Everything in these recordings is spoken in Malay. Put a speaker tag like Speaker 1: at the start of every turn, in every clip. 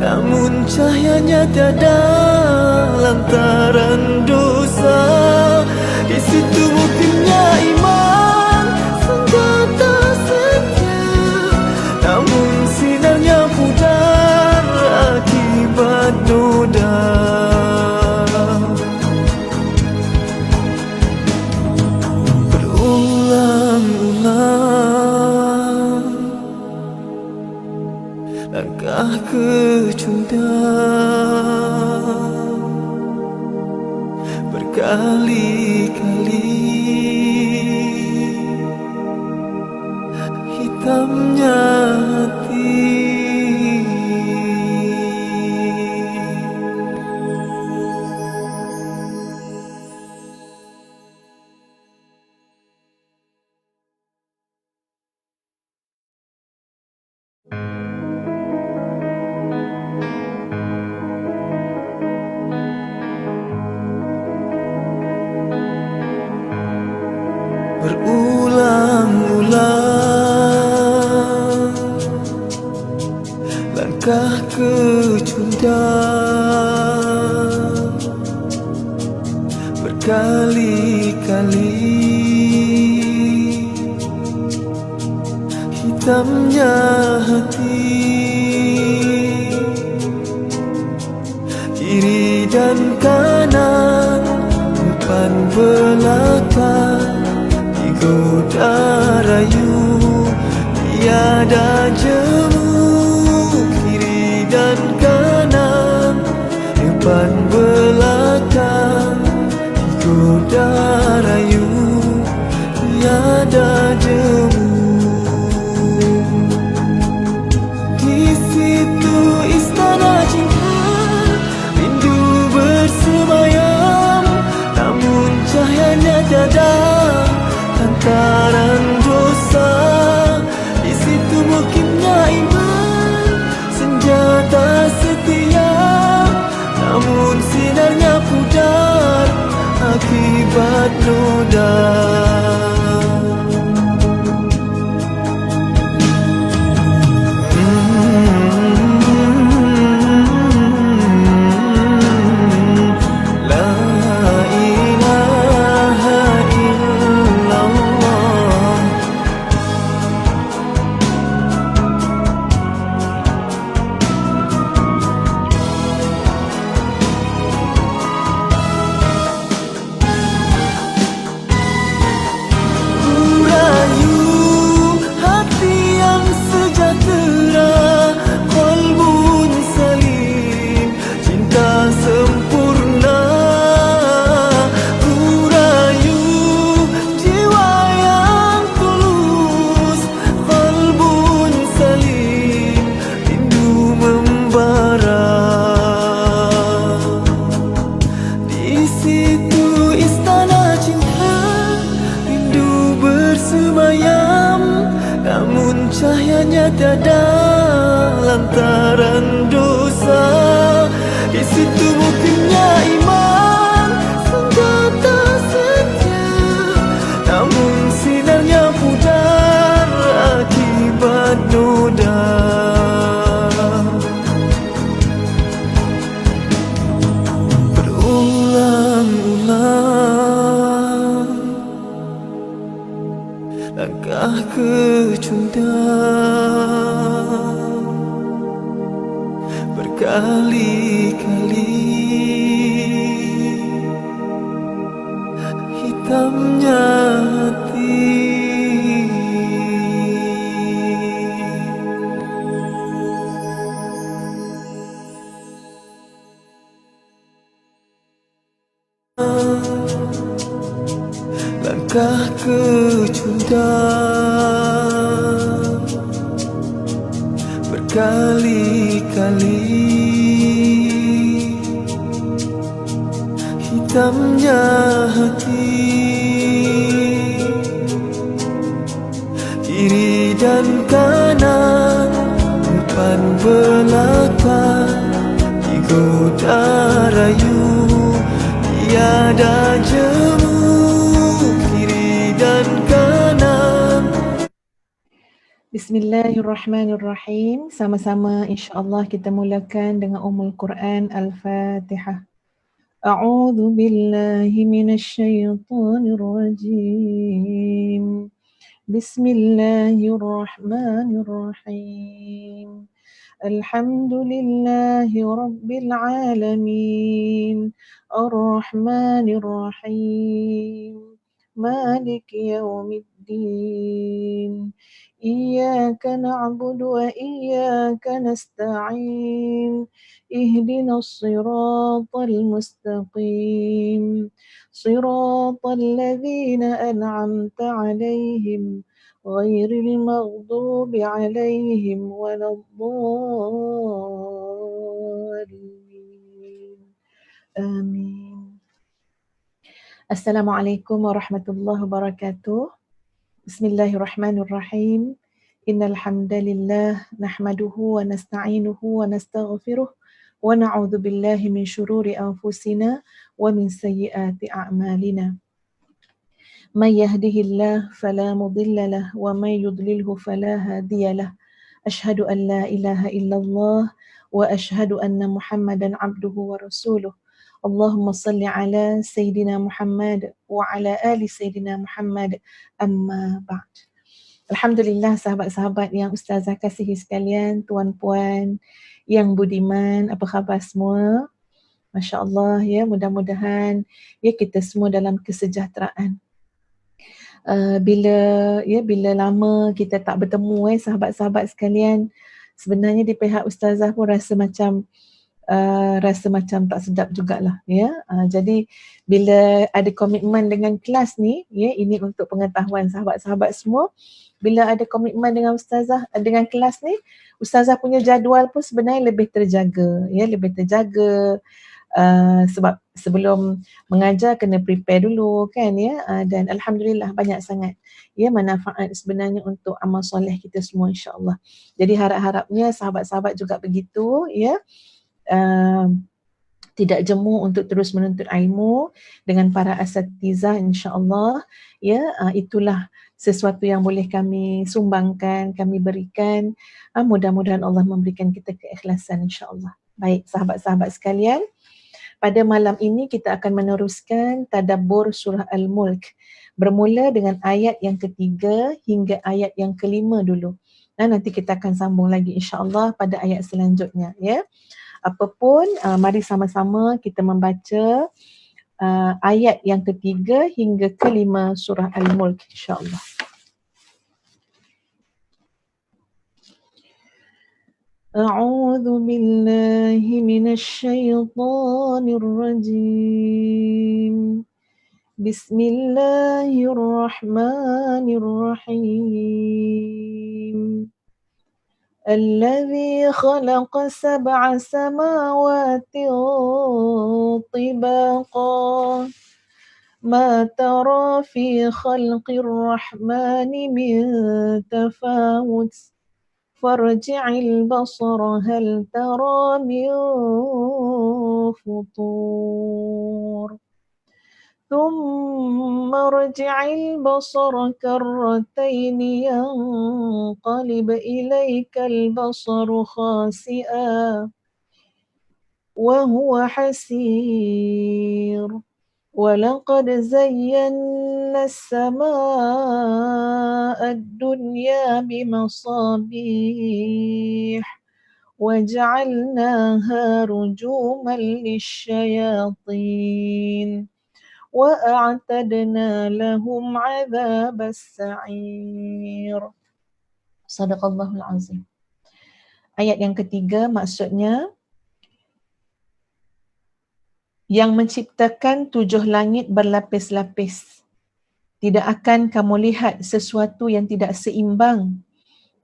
Speaker 1: Namun cahayanya tiada lantaran dosa. Di situ mungkinnya iman, senjata setia. Namun sinarnya pudar akibat noda. Berulang-ulang langkah kecundang, berkali-kali hitamnya hati. Berulang-ulang langkah kecundang, berkali-kali hitamnya hati. Kiri dan kanan, depan belakang, digoda rayu, tiada jemu. Kiri dan kanan, depan belakang, digoda rayu, tiada jemu. Di situ istana cinta, rindu bersemayam. Namun cahayanya tiada lantaran dosa. Di situ mungkinnya iman, senjata setia. Namun sinarnya pudar akibat noda. Namun cahayanya tiada lantaran dosa. Di situ mungkinnya iman, senjata setia. Namun sinarnya pudar akibat noda. Berulang-ulang langkah kecundang, berkali-kali hitamnya hati. Langkah kecundang, berkali-kali hitamnya hati, kiri dan kanan, depan belakang, digoda rayu, tiada jemu, kiri dan kanan.
Speaker 2: Bismillahirrahmanirrahim. Sama-sama insya-Allah kita mulakan dengan Ummul Quran Al-Fatihah. A'udzu billahi minasyaitonir rajim. Bismillahirrahmanirrahim. Alhamdulillahi rabbil alamin. Ar-Rahmanir Rahim. Maliki yaumiddin. Iyyaka na'budu wa iyyaka nasta'in. Ihdinas siratal mustaqim. Siratal ladzina an'amta 'alaihim ghairil maghdubi 'alaihim waladdallin. Amin. Assalamualaikum warahmatullahi wabarakatuh. Bismillahirrahmanirrahim. Innal hamdalillah nahmaduhu wa nasta'inuhu wa nastaghfiruh wa na'udzu billahi min syururi anfusina wa min sayyiati a'malina. May yahdihillahu fala mudilla lahu wa may yudlilhu fala hadiya lahu. Asyhadu an la ilaha illallah wa asyhadu anna Muhammadan abduhu wa rasuluh. Allahumma salli ala Sayyidina Muhammad wa ala ali Sayyidina Muhammad, amma ba'd. Alhamdulillah sahabat-sahabat yang Ustazah kasihi sekalian, tuan-puan yang budiman, apa khabar semua? Masya Allah ya, mudah-mudahan ya kita semua dalam kesejahteraan. Bila lama kita tak bertemu sahabat-sahabat sekalian, sebenarnya di pihak Ustazah pun rasa macam tak sedap jugalah ya. Jadi bila ada komitmen dengan kelas ni ya, ini untuk pengetahuan sahabat-sahabat semua, bila ada komitmen dengan Ustazah dengan kelas ni, Ustazah punya jadual pun sebenarnya lebih terjaga ya, sebab sebelum mengajar kena prepare dulu kan ya, dan alhamdulillah banyak sangat ya manfaat sebenarnya untuk amal soleh kita semua insya-Allah. Jadi harap-harapnya sahabat-sahabat juga begitu ya. Tidak jemu untuk terus menuntut ilmu dengan para asatizah insya-Allah ya. Itulah sesuatu yang boleh kami sumbangkan, kami berikan. Mudah-mudahan Allah memberikan kita keikhlasan insya-Allah. Baik sahabat-sahabat sekalian, pada malam ini kita akan meneruskan tadabbur surah Al-Mulk, bermula dengan ayat yang ketiga hingga ayat yang kelima dulu. Nanti kita akan sambung lagi insya-Allah pada ayat selanjutnya ya. Apapun, mari sama-sama kita membaca ayat yang ketiga hingga kelima surah Al-Mulk insya-Allah. A'udzu billahi minasy syaithanir rajim. Bismillahirrahmanirrahim. الذي خلق 7 سماوات طباقا ما ترى في خلق الرحمن من تفاوت فارجع البصر هل ترى من فطور ثم ارجع البصر كرتين ينقلب إليك البصر خاسئا وهو حسير ولقد زينا السماء الدنيا بمصابيح وجعلناها رجوما للشياطين وأعتدنا لهم عذاب السعير. Sadaqallahul azim. Ayat yang ketiga maksudnya, yang menciptakan 7 langit berlapis-lapis. Tidak akan kamu lihat sesuatu yang tidak seimbang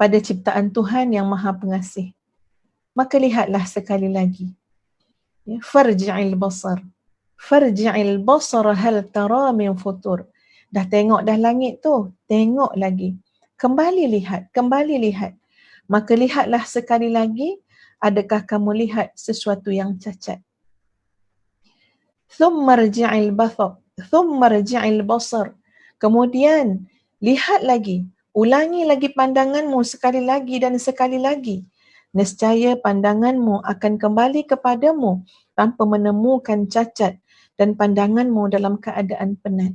Speaker 2: pada ciptaan Tuhan yang Maha Pengasih. Maka lihatlah sekali lagi. Farji'il basar. Farji'il basara hal tara min futur. Dah tengok dah langit tu, tengok lagi. Kembali lihat. Maka lihatlah sekali lagi, adakah kamu lihat sesuatu yang cacat? Thumma rji'il basar. Kemudian lihat lagi, ulangi lagi pandanganmu sekali lagi dan sekali lagi. Nescaya pandanganmu akan kembali kepadamu tanpa menemukan cacat dan pandanganmu dalam keadaan penat.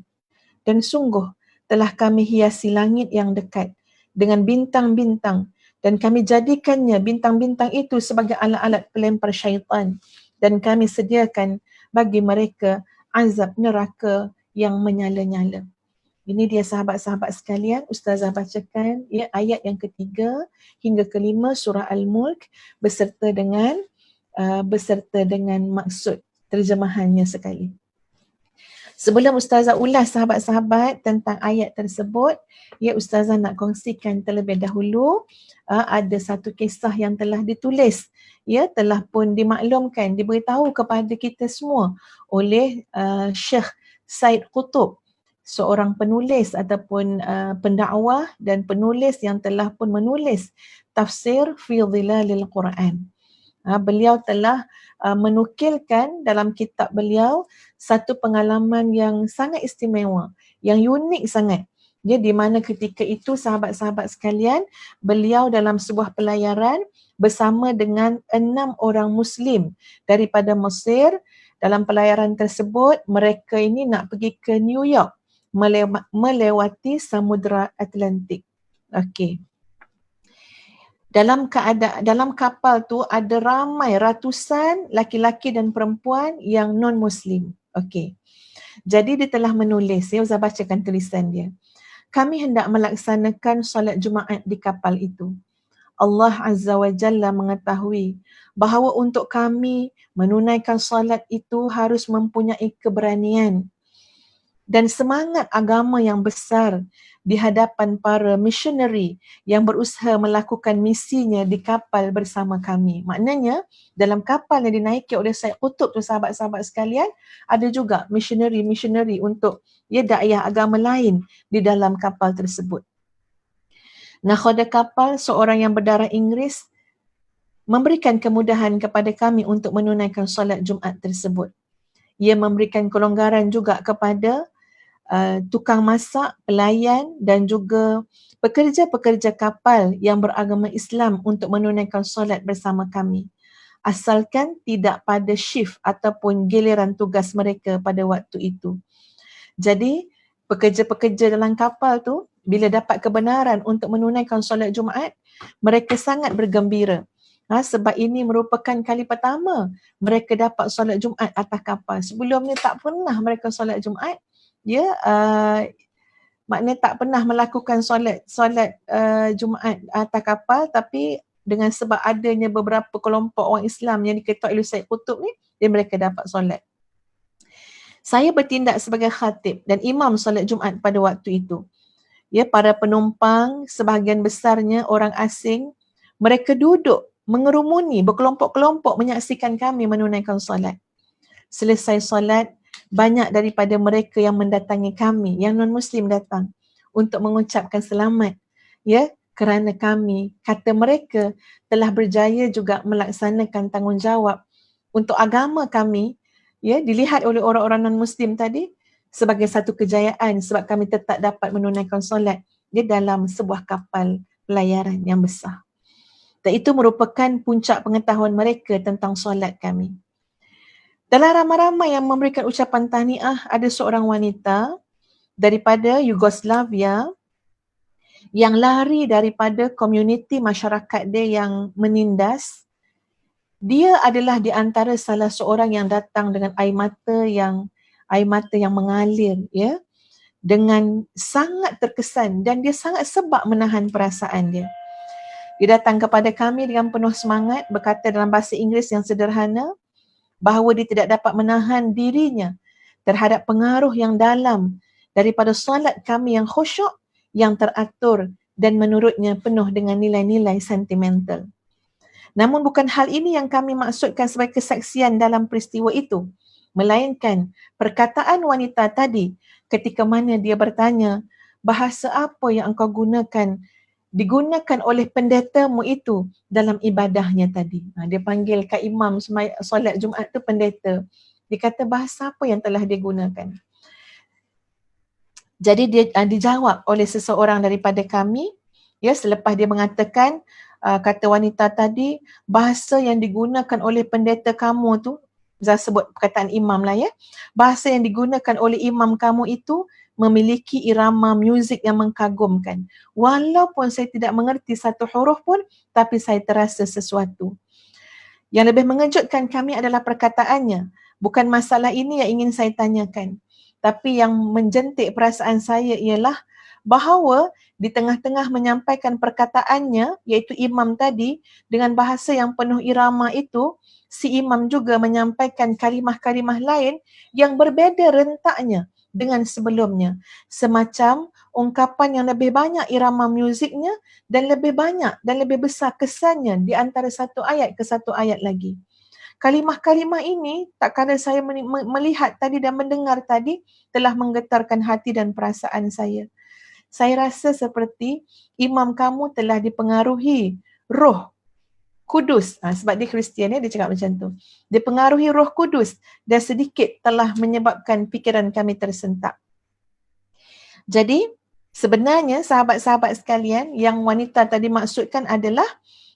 Speaker 2: Dan sungguh telah kami hiasi langit yang dekat dengan bintang-bintang dan kami jadikannya bintang-bintang itu sebagai alat-alat pelempar syaitan dan kami sediakan bagi mereka azab neraka yang menyala-nyala. Ini dia sahabat-sahabat sekalian, Ustazah bacakan ya ayat yang ketiga hingga kelima surah Al-Mulk beserta dengan maksud terjemahannya sekali. Sebelum Ustazah ulas sahabat-sahabat tentang ayat tersebut, ya Ustazah nak kongsikan terlebih dahulu ada satu kisah yang telah ditulis, ya telah pun dimaklumkan, diberitahu kepada kita semua oleh Syekh Said Qutb, seorang penulis ataupun pendakwah dan penulis yang telah pun menulis tafsir fi dhilalil Quran. Beliau telah menukilkan dalam kitab beliau satu pengalaman yang sangat istimewa, yang unik sangat. Dia di mana ketika itu sahabat-sahabat sekalian, beliau dalam sebuah pelayaran bersama dengan 6 orang Muslim daripada Mesir. Dalam pelayaran tersebut, mereka ini nak pergi ke New York, melewati Samudra Atlantik. Okey. Dalam kapal tu ada ramai ratusan laki-laki dan perempuan yang non-Muslim. Okey. Jadi dia telah menulis, saya Ustaz bacakan tulisan dia. Kami hendak melaksanakan solat Jumaat di kapal itu. Allah Azza wa Jalla mengetahui bahawa untuk kami menunaikan solat itu harus mempunyai keberanian dan semangat agama yang besar di hadapan para missionary yang berusaha melakukan misinya di kapal bersama kami. Maknanya, dalam kapal yang dinaiki oleh Said Qutb tu sahabat-sahabat sekalian, ada juga missionary untuk dakwah agama lain di dalam kapal tersebut. Nakhoda kapal, seorang yang berdarah Inggeris, memberikan kemudahan kepada kami untuk menunaikan solat Jumaat tersebut. Ia memberikan kelonggaran juga kepada tukang masak, pelayan dan juga pekerja-pekerja kapal yang beragama Islam untuk menunaikan solat bersama kami. Asalkan tidak pada shift ataupun giliran tugas mereka pada waktu itu. Jadi, pekerja-pekerja dalam kapal tu bila dapat kebenaran untuk menunaikan solat Jumaat, mereka sangat bergembira. Sebab ini merupakan kali pertama mereka dapat solat Jumaat atas kapal. Sebelum ni tak pernah mereka solat Jumaat. Maknanya tak pernah melakukan solat Jumaat atas kapal, tapi dengan sebab adanya beberapa kelompok orang Islam yang diketuai oleh Said Qutb ni, mereka dapat solat. Saya bertindak sebagai khatib dan imam solat Jumaat pada waktu itu. Para penumpang sebahagian besarnya orang asing, mereka duduk mengerumuni berkelompok-kelompok menyaksikan kami menunaikan solat. Selesai solat, banyak daripada mereka yang mendatangi kami, yang non-Muslim datang untuk mengucapkan selamat kerana kami, kata mereka, telah berjaya juga melaksanakan tanggungjawab untuk agama kami, dilihat oleh orang-orang non-Muslim tadi sebagai satu kejayaan sebab kami tetap dapat menunaikan solat dalam sebuah kapal pelayaran yang besar. Dan itu merupakan puncak pengetahuan mereka tentang solat kami. Dalam ramai-ramai yang memberikan ucapan tahniah, ada seorang wanita daripada Yugoslavia yang lari daripada komuniti masyarakat dia yang menindas. Dia adalah di antara salah seorang yang datang dengan air mata yang mengalir, dengan sangat terkesan dan dia sangat sebab menahan perasaan dia. Dia datang kepada kami dengan penuh semangat, berkata dalam bahasa Inggeris yang sederhana, bahawa dia tidak dapat menahan dirinya terhadap pengaruh yang dalam daripada solat kami yang khusyuk, yang teratur dan menurutnya penuh dengan nilai-nilai sentimental. Namun bukan hal ini yang kami maksudkan sebagai kesaksian dalam peristiwa itu. Melainkan perkataan wanita tadi ketika mana dia bertanya, bahasa apa yang engkau gunakan, digunakan oleh pendetamu itu dalam ibadahnya tadi. Dia panggil Kak Imam solat Jumaat tu pendeta. Dia kata bahasa apa yang telah dia gunakan. Jadi dia dijawab oleh seseorang daripada kami, ya, selepas dia mengatakan, kata wanita tadi, bahasa yang digunakan oleh pendeta kamu tu, saya sebut perkataan imam lah ya, bahasa yang digunakan oleh imam kamu itu memiliki irama muzik yang mengkagumkan. Walaupun saya tidak mengerti satu huruf pun, tapi saya terasa sesuatu. Yang lebih mengejutkan kami adalah perkataannya. Bukan masalah ini yang ingin saya tanyakan. Tapi yang menjentik perasaan saya ialah bahawa di tengah-tengah menyampaikan perkataannya, iaitu imam tadi, dengan bahasa yang penuh irama itu, si imam juga menyampaikan kalimah-kalimah lain yang berbeza rentaknya dengan sebelumnya. Semacam ungkapan yang lebih banyak irama muziknya dan lebih banyak dan lebih besar kesannya di antara satu ayat ke satu ayat lagi. Kalimah-kalimah ini, tak kala saya melihat tadi dan mendengar tadi, telah menggetarkan hati dan perasaan saya. Saya rasa seperti imam kamu telah dipengaruhi roh kudus. Sebab dia Kristian, dia cakap macam tu. Dipengaruhi roh kudus dan sedikit telah menyebabkan fikiran kami tersentak. Jadi, sebenarnya sahabat-sahabat sekalian, yang wanita tadi maksudkan adalah,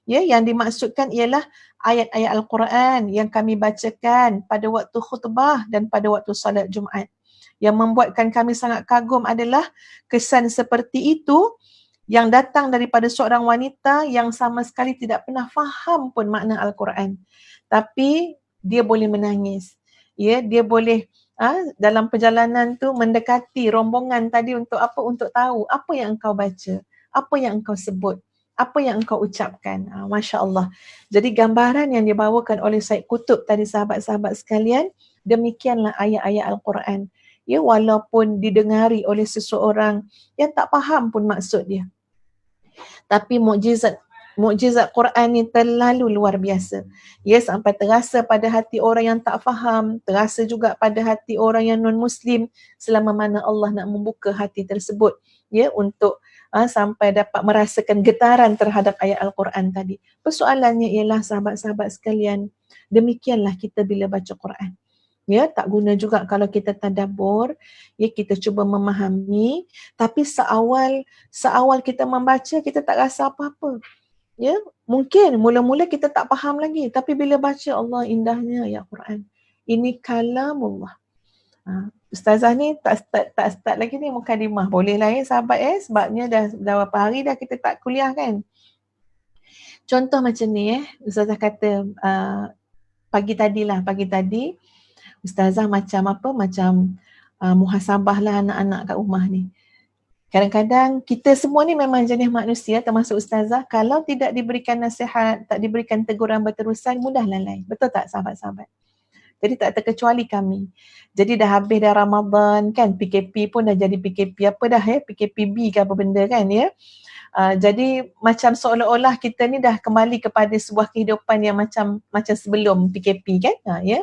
Speaker 2: ya, yang dimaksudkan ialah ayat-ayat Al-Quran yang kami bacakan pada waktu khutbah dan pada waktu salat Jumaat. Yang membuatkan kami sangat kagum adalah kesan seperti itu yang datang daripada seorang wanita yang sama sekali tidak pernah faham pun makna Al-Quran. Tapi dia boleh menangis. Ya, dia boleh dalam perjalanan tu mendekati rombongan tadi untuk apa? Untuk tahu apa yang engkau baca, apa yang engkau sebut, apa yang engkau ucapkan. Masya Allah. Jadi gambaran yang dibawakan oleh Syed Qutb tadi, sahabat-sahabat sekalian, demikianlah ayat-ayat Al-Quran. Ya, walaupun didengari oleh seseorang yang tak faham pun maksud dia. Tapi mukjizat Quran ni terlalu luar biasa. Ya, sampai terasa pada hati orang yang tak faham, terasa juga pada hati orang yang non-Muslim selama mana Allah nak membuka hati tersebut, ya, untuk sampai dapat merasakan getaran terhadap ayat Al-Quran tadi. Persoalannya ialah sahabat-sahabat sekalian, demikianlah kita bila baca Quran. Ya, tak guna juga kalau kita tadabbur, ya, kita cuba memahami, tapi seawal kita membaca kita tak rasa apa-apa. Ya, mungkin mula-mula kita tak faham lagi, tapi bila baca, Allah indahnya ayat Quran. Ini kalamullah. Ustazah ni tak start lagi ni mukadimah. Boleh lah ya sahabat sebabnya dah berapa hari dah kita tak kuliah kan. Contoh macam ni Ustazah kata pagi tadi Ustazah macam muhasabah lah anak-anak kat rumah ni. Kadang-kadang kita semua ni memang jenis manusia, termasuk Ustazah, kalau tidak diberikan nasihat, tak diberikan teguran berterusan, mudah lalai. Betul tak sahabat-sahabat? Jadi tak terkecuali kami. Jadi dah habis dah Ramadan kan, PKP pun dah jadi PKP apa dah PKPB ke apa benda kan ya. Jadi macam seolah-olah kita ni dah kembali kepada sebuah kehidupan yang macam sebelum PKP kan ya.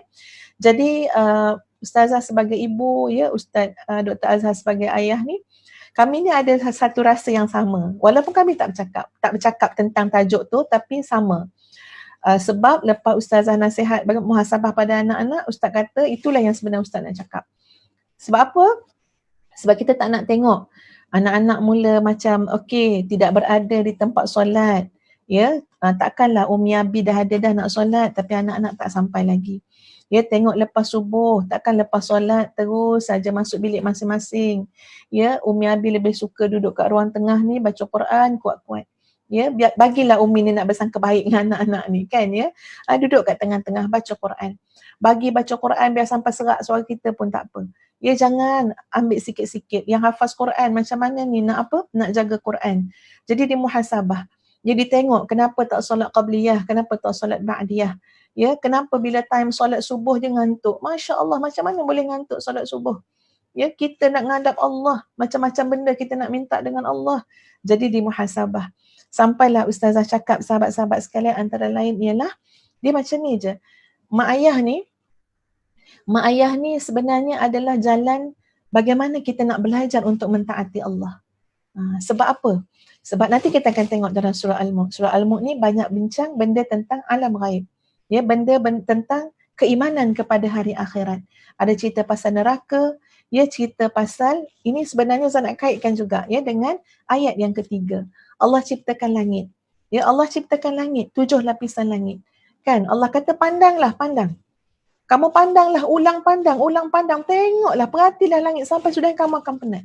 Speaker 2: Jadi Ustazah sebagai ibu ya, Ustaz Dr. Azhar sebagai ayah ni, kami ni ada satu rasa yang sama. Walaupun kami tak bercakap tentang tajuk tu, tapi sama. Sebab lepas Ustazah nasihat muhasabah pada anak-anak, Ustaz kata itulah yang sebenarnya Ustaz nak cakap. Sebab apa? Sebab kita tak nak tengok anak-anak mula macam okey, tidak berada di tempat solat. Ya, takkanlah Umi Abi dah ada dah nak solat tapi anak-anak tak sampai lagi. Ya, tengok lepas subuh, takkan lepas solat terus saja masuk bilik masing-masing. Ya, Umi Abi lebih suka duduk kat ruang tengah ni baca Quran kuat-kuat. Ya, bagilah Umi ni nak bersangka baik dengan anak-anak ni kan ya. Duduk kat tengah-tengah baca Quran. Bagi baca Quran biar sampai serak suara kita pun tak apa. Ya, jangan ambil sikit-sikit. Yang hafaz Quran macam mana ni nak apa? Nak jaga Quran. Jadi dia muhasabah. Jadi tengok kenapa tak solat qabliyah, kenapa tak solat ba'diyah. Ya, kenapa bila time solat subuh je ngantuk? Masya Allah, macam mana boleh ngantuk solat subuh? Ya, kita nak ngadap Allah, macam-macam benda kita nak minta dengan Allah. Jadi di muhasabah. Sampailah Ustazah cakap sahabat-sahabat sekalian, antara lain ialah dia macam ni je. Mak ayah ni Mak ayah ni sebenarnya adalah jalan bagaimana kita nak belajar untuk mentaati Allah. Sebab apa? Sebab nanti kita akan tengok dalam surah Al-Mulk. Surah Al-Mulk ni banyak bincang benda tentang alam ghaib. Ya, benda tentang keimanan kepada hari akhirat. Ada cerita pasal neraka, ya, cerita pasal, ini sebenarnya saya nak kaitkan juga ya dengan ayat yang ketiga. Allah ciptakan langit. Ya, Allah ciptakan langit, 7 lapisan langit. Kan? Allah kata pandanglah, pandang. Kamu pandanglah, ulang pandang, tengoklah, perhatilah langit sampai sudah kamu akan penat.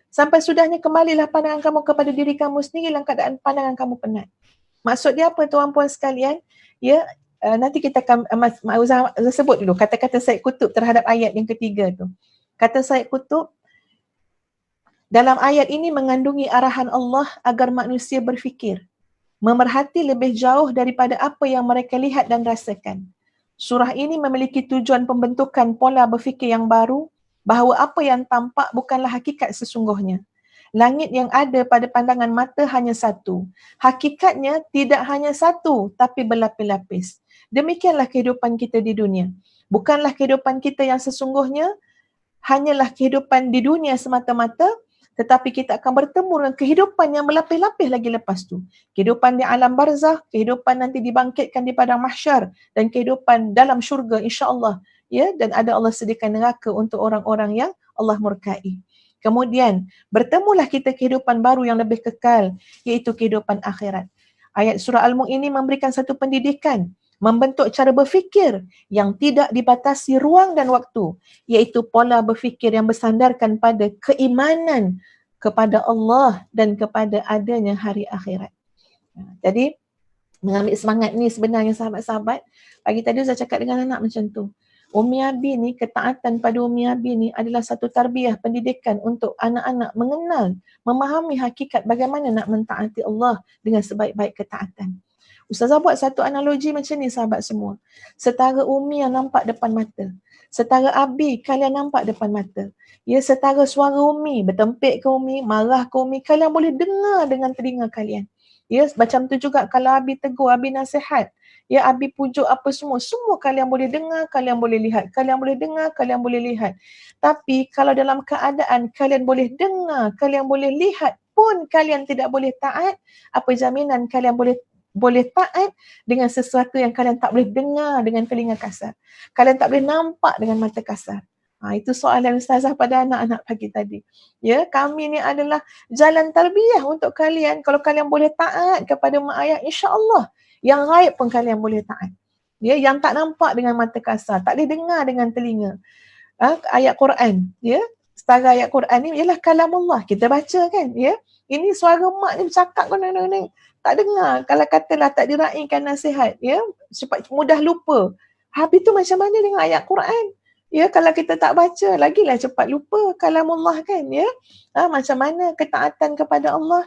Speaker 2: Sampai sudahnya kembalilah pandangan kamu kepada diri kamu sendiri dalam keadaan pandangan kamu penat. Maksud dia apa tuan-puan sekalian? Ya, nanti kita akan Ustaz sebut dulu kata-kata Syed Qutb terhadap ayat yang ketiga tu. Kata Syed Qutb, dalam ayat ini mengandungi arahan Allah agar manusia berfikir, memerhati lebih jauh daripada apa yang mereka lihat dan rasakan. Surah ini memiliki tujuan pembentukan pola berfikir yang baru, bahawa apa yang tampak bukanlah hakikat sesungguhnya. Langit yang ada pada pandangan mata hanya satu. Hakikatnya tidak hanya satu, tapi berlapis-lapis. Demikianlah kehidupan kita di dunia. Bukanlah kehidupan kita yang sesungguhnya, hanyalah kehidupan di dunia semata-mata, tetapi kita akan bertemu dengan kehidupan yang berlapis-lapis lagi lepas tu. Kehidupan di alam barzakh, kehidupan nanti dibangkitkan di padang mahsyar, dan kehidupan dalam syurga insya-Allah. Ya, dan ada Allah sediakan neraka untuk orang-orang yang Allah murkai. Kemudian bertemulah kita kehidupan baru yang lebih kekal, iaitu kehidupan akhirat. Ayat surah Al-Mulk ini memberikan satu pendidikan, membentuk cara berfikir yang tidak dibatasi ruang dan waktu, iaitu pola berfikir yang bersandarkan pada keimanan kepada Allah dan kepada adanya hari akhirat. Jadi mengambil semangat ni sebenarnya sahabat-sahabat, pagi tadi saya cakap dengan anak macam tu. Umi Abi ni, ketaatan pada Umi Abi ni adalah satu tarbiyah pendidikan untuk anak-anak mengenal, memahami hakikat bagaimana nak mentaati Allah dengan sebaik-baik ketaatan. Ustazah buat satu analogi macam ni sahabat semua. Setara Umi yang nampak depan mata, setara Abi kalian nampak depan mata. Ya, setara suara Umi, bertempik ke Umi, marah ke Umi, kalian boleh dengar dengan telinga kalian. Ya, macam tu juga kalau Abi tegur, Abi nasihat, ya, Abi pujuk apa semua kalian boleh dengar, kalian boleh lihat, kalian boleh dengar, kalian boleh lihat. Tapi kalau dalam keadaan kalian boleh dengar, kalian boleh lihat pun kalian tidak boleh taat, apa jaminan kalian boleh taat dengan sesuatu yang kalian tak boleh dengar dengan telinga kasar, kalian tak boleh nampak dengan mata kasar? Itu soalan ustazah pada anak-anak pagi tadi. Ya, kami ni adalah jalan tarbiyah untuk kalian. Kalau kalian boleh taat kepada mak ayah, insya-Allah yang gaib pun kalian boleh taat. Ya, yang tak nampak dengan mata kasar, tak boleh dengar dengan telinga. Ayat Quran, ya, setara ayat Quran ni ialah kalamullah, kita baca kan, ya. Ini suara mak ni bercakap tak dengar. Kalau katalah tak diraikan nasihat, ya, cepat mudah lupa. Habis tu macam mana dengan ayat Quran? Ya, kalau kita tak baca, lagilah cepat lupa kalamullah kan, ya. Macam mana ketaatan kepada Allah,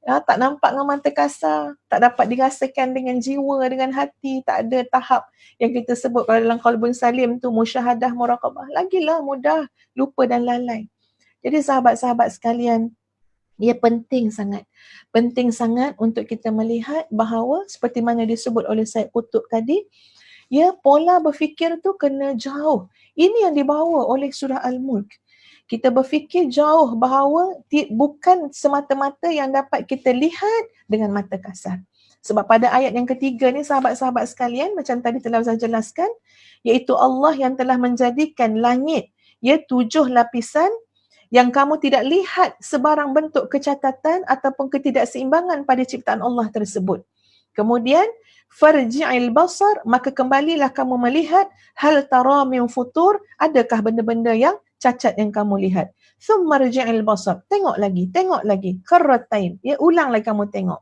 Speaker 2: tak nampak dengan mata kasar, tak dapat dirasakan dengan jiwa, dengan hati, tak ada tahap yang kita sebut kalau dalam qalbun salim tu, musyahadah, muraqabah, lagilah mudah lupa dan lalai. Jadi sahabat-sahabat sekalian, ia penting sangat untuk kita melihat bahawa seperti mana disebut oleh Syed Qutb tadi, ya, pola berfikir tu kena jauh. Ini yang dibawa oleh surah Al-Mulk. Kita berfikir jauh bahawa bukan semata-mata yang dapat kita lihat dengan mata kasar. Sebab pada ayat yang ketiga ni sahabat-sahabat sekalian, macam tadi telah saya jelaskan, iaitu Allah yang telah menjadikan langit, ya, 7 lapisan yang kamu tidak lihat sebarang bentuk kecacatan ataupun ketidakseimbangan pada ciptaan Allah tersebut. Kemudian farji'il basar, maka kembalilah kamu melihat, hal tara min futur, adakah benda-benda yang cacat yang kamu lihat. Thumma rji'il basar, tengok lagi, karratain, ya, ulang lagi kamu tengok.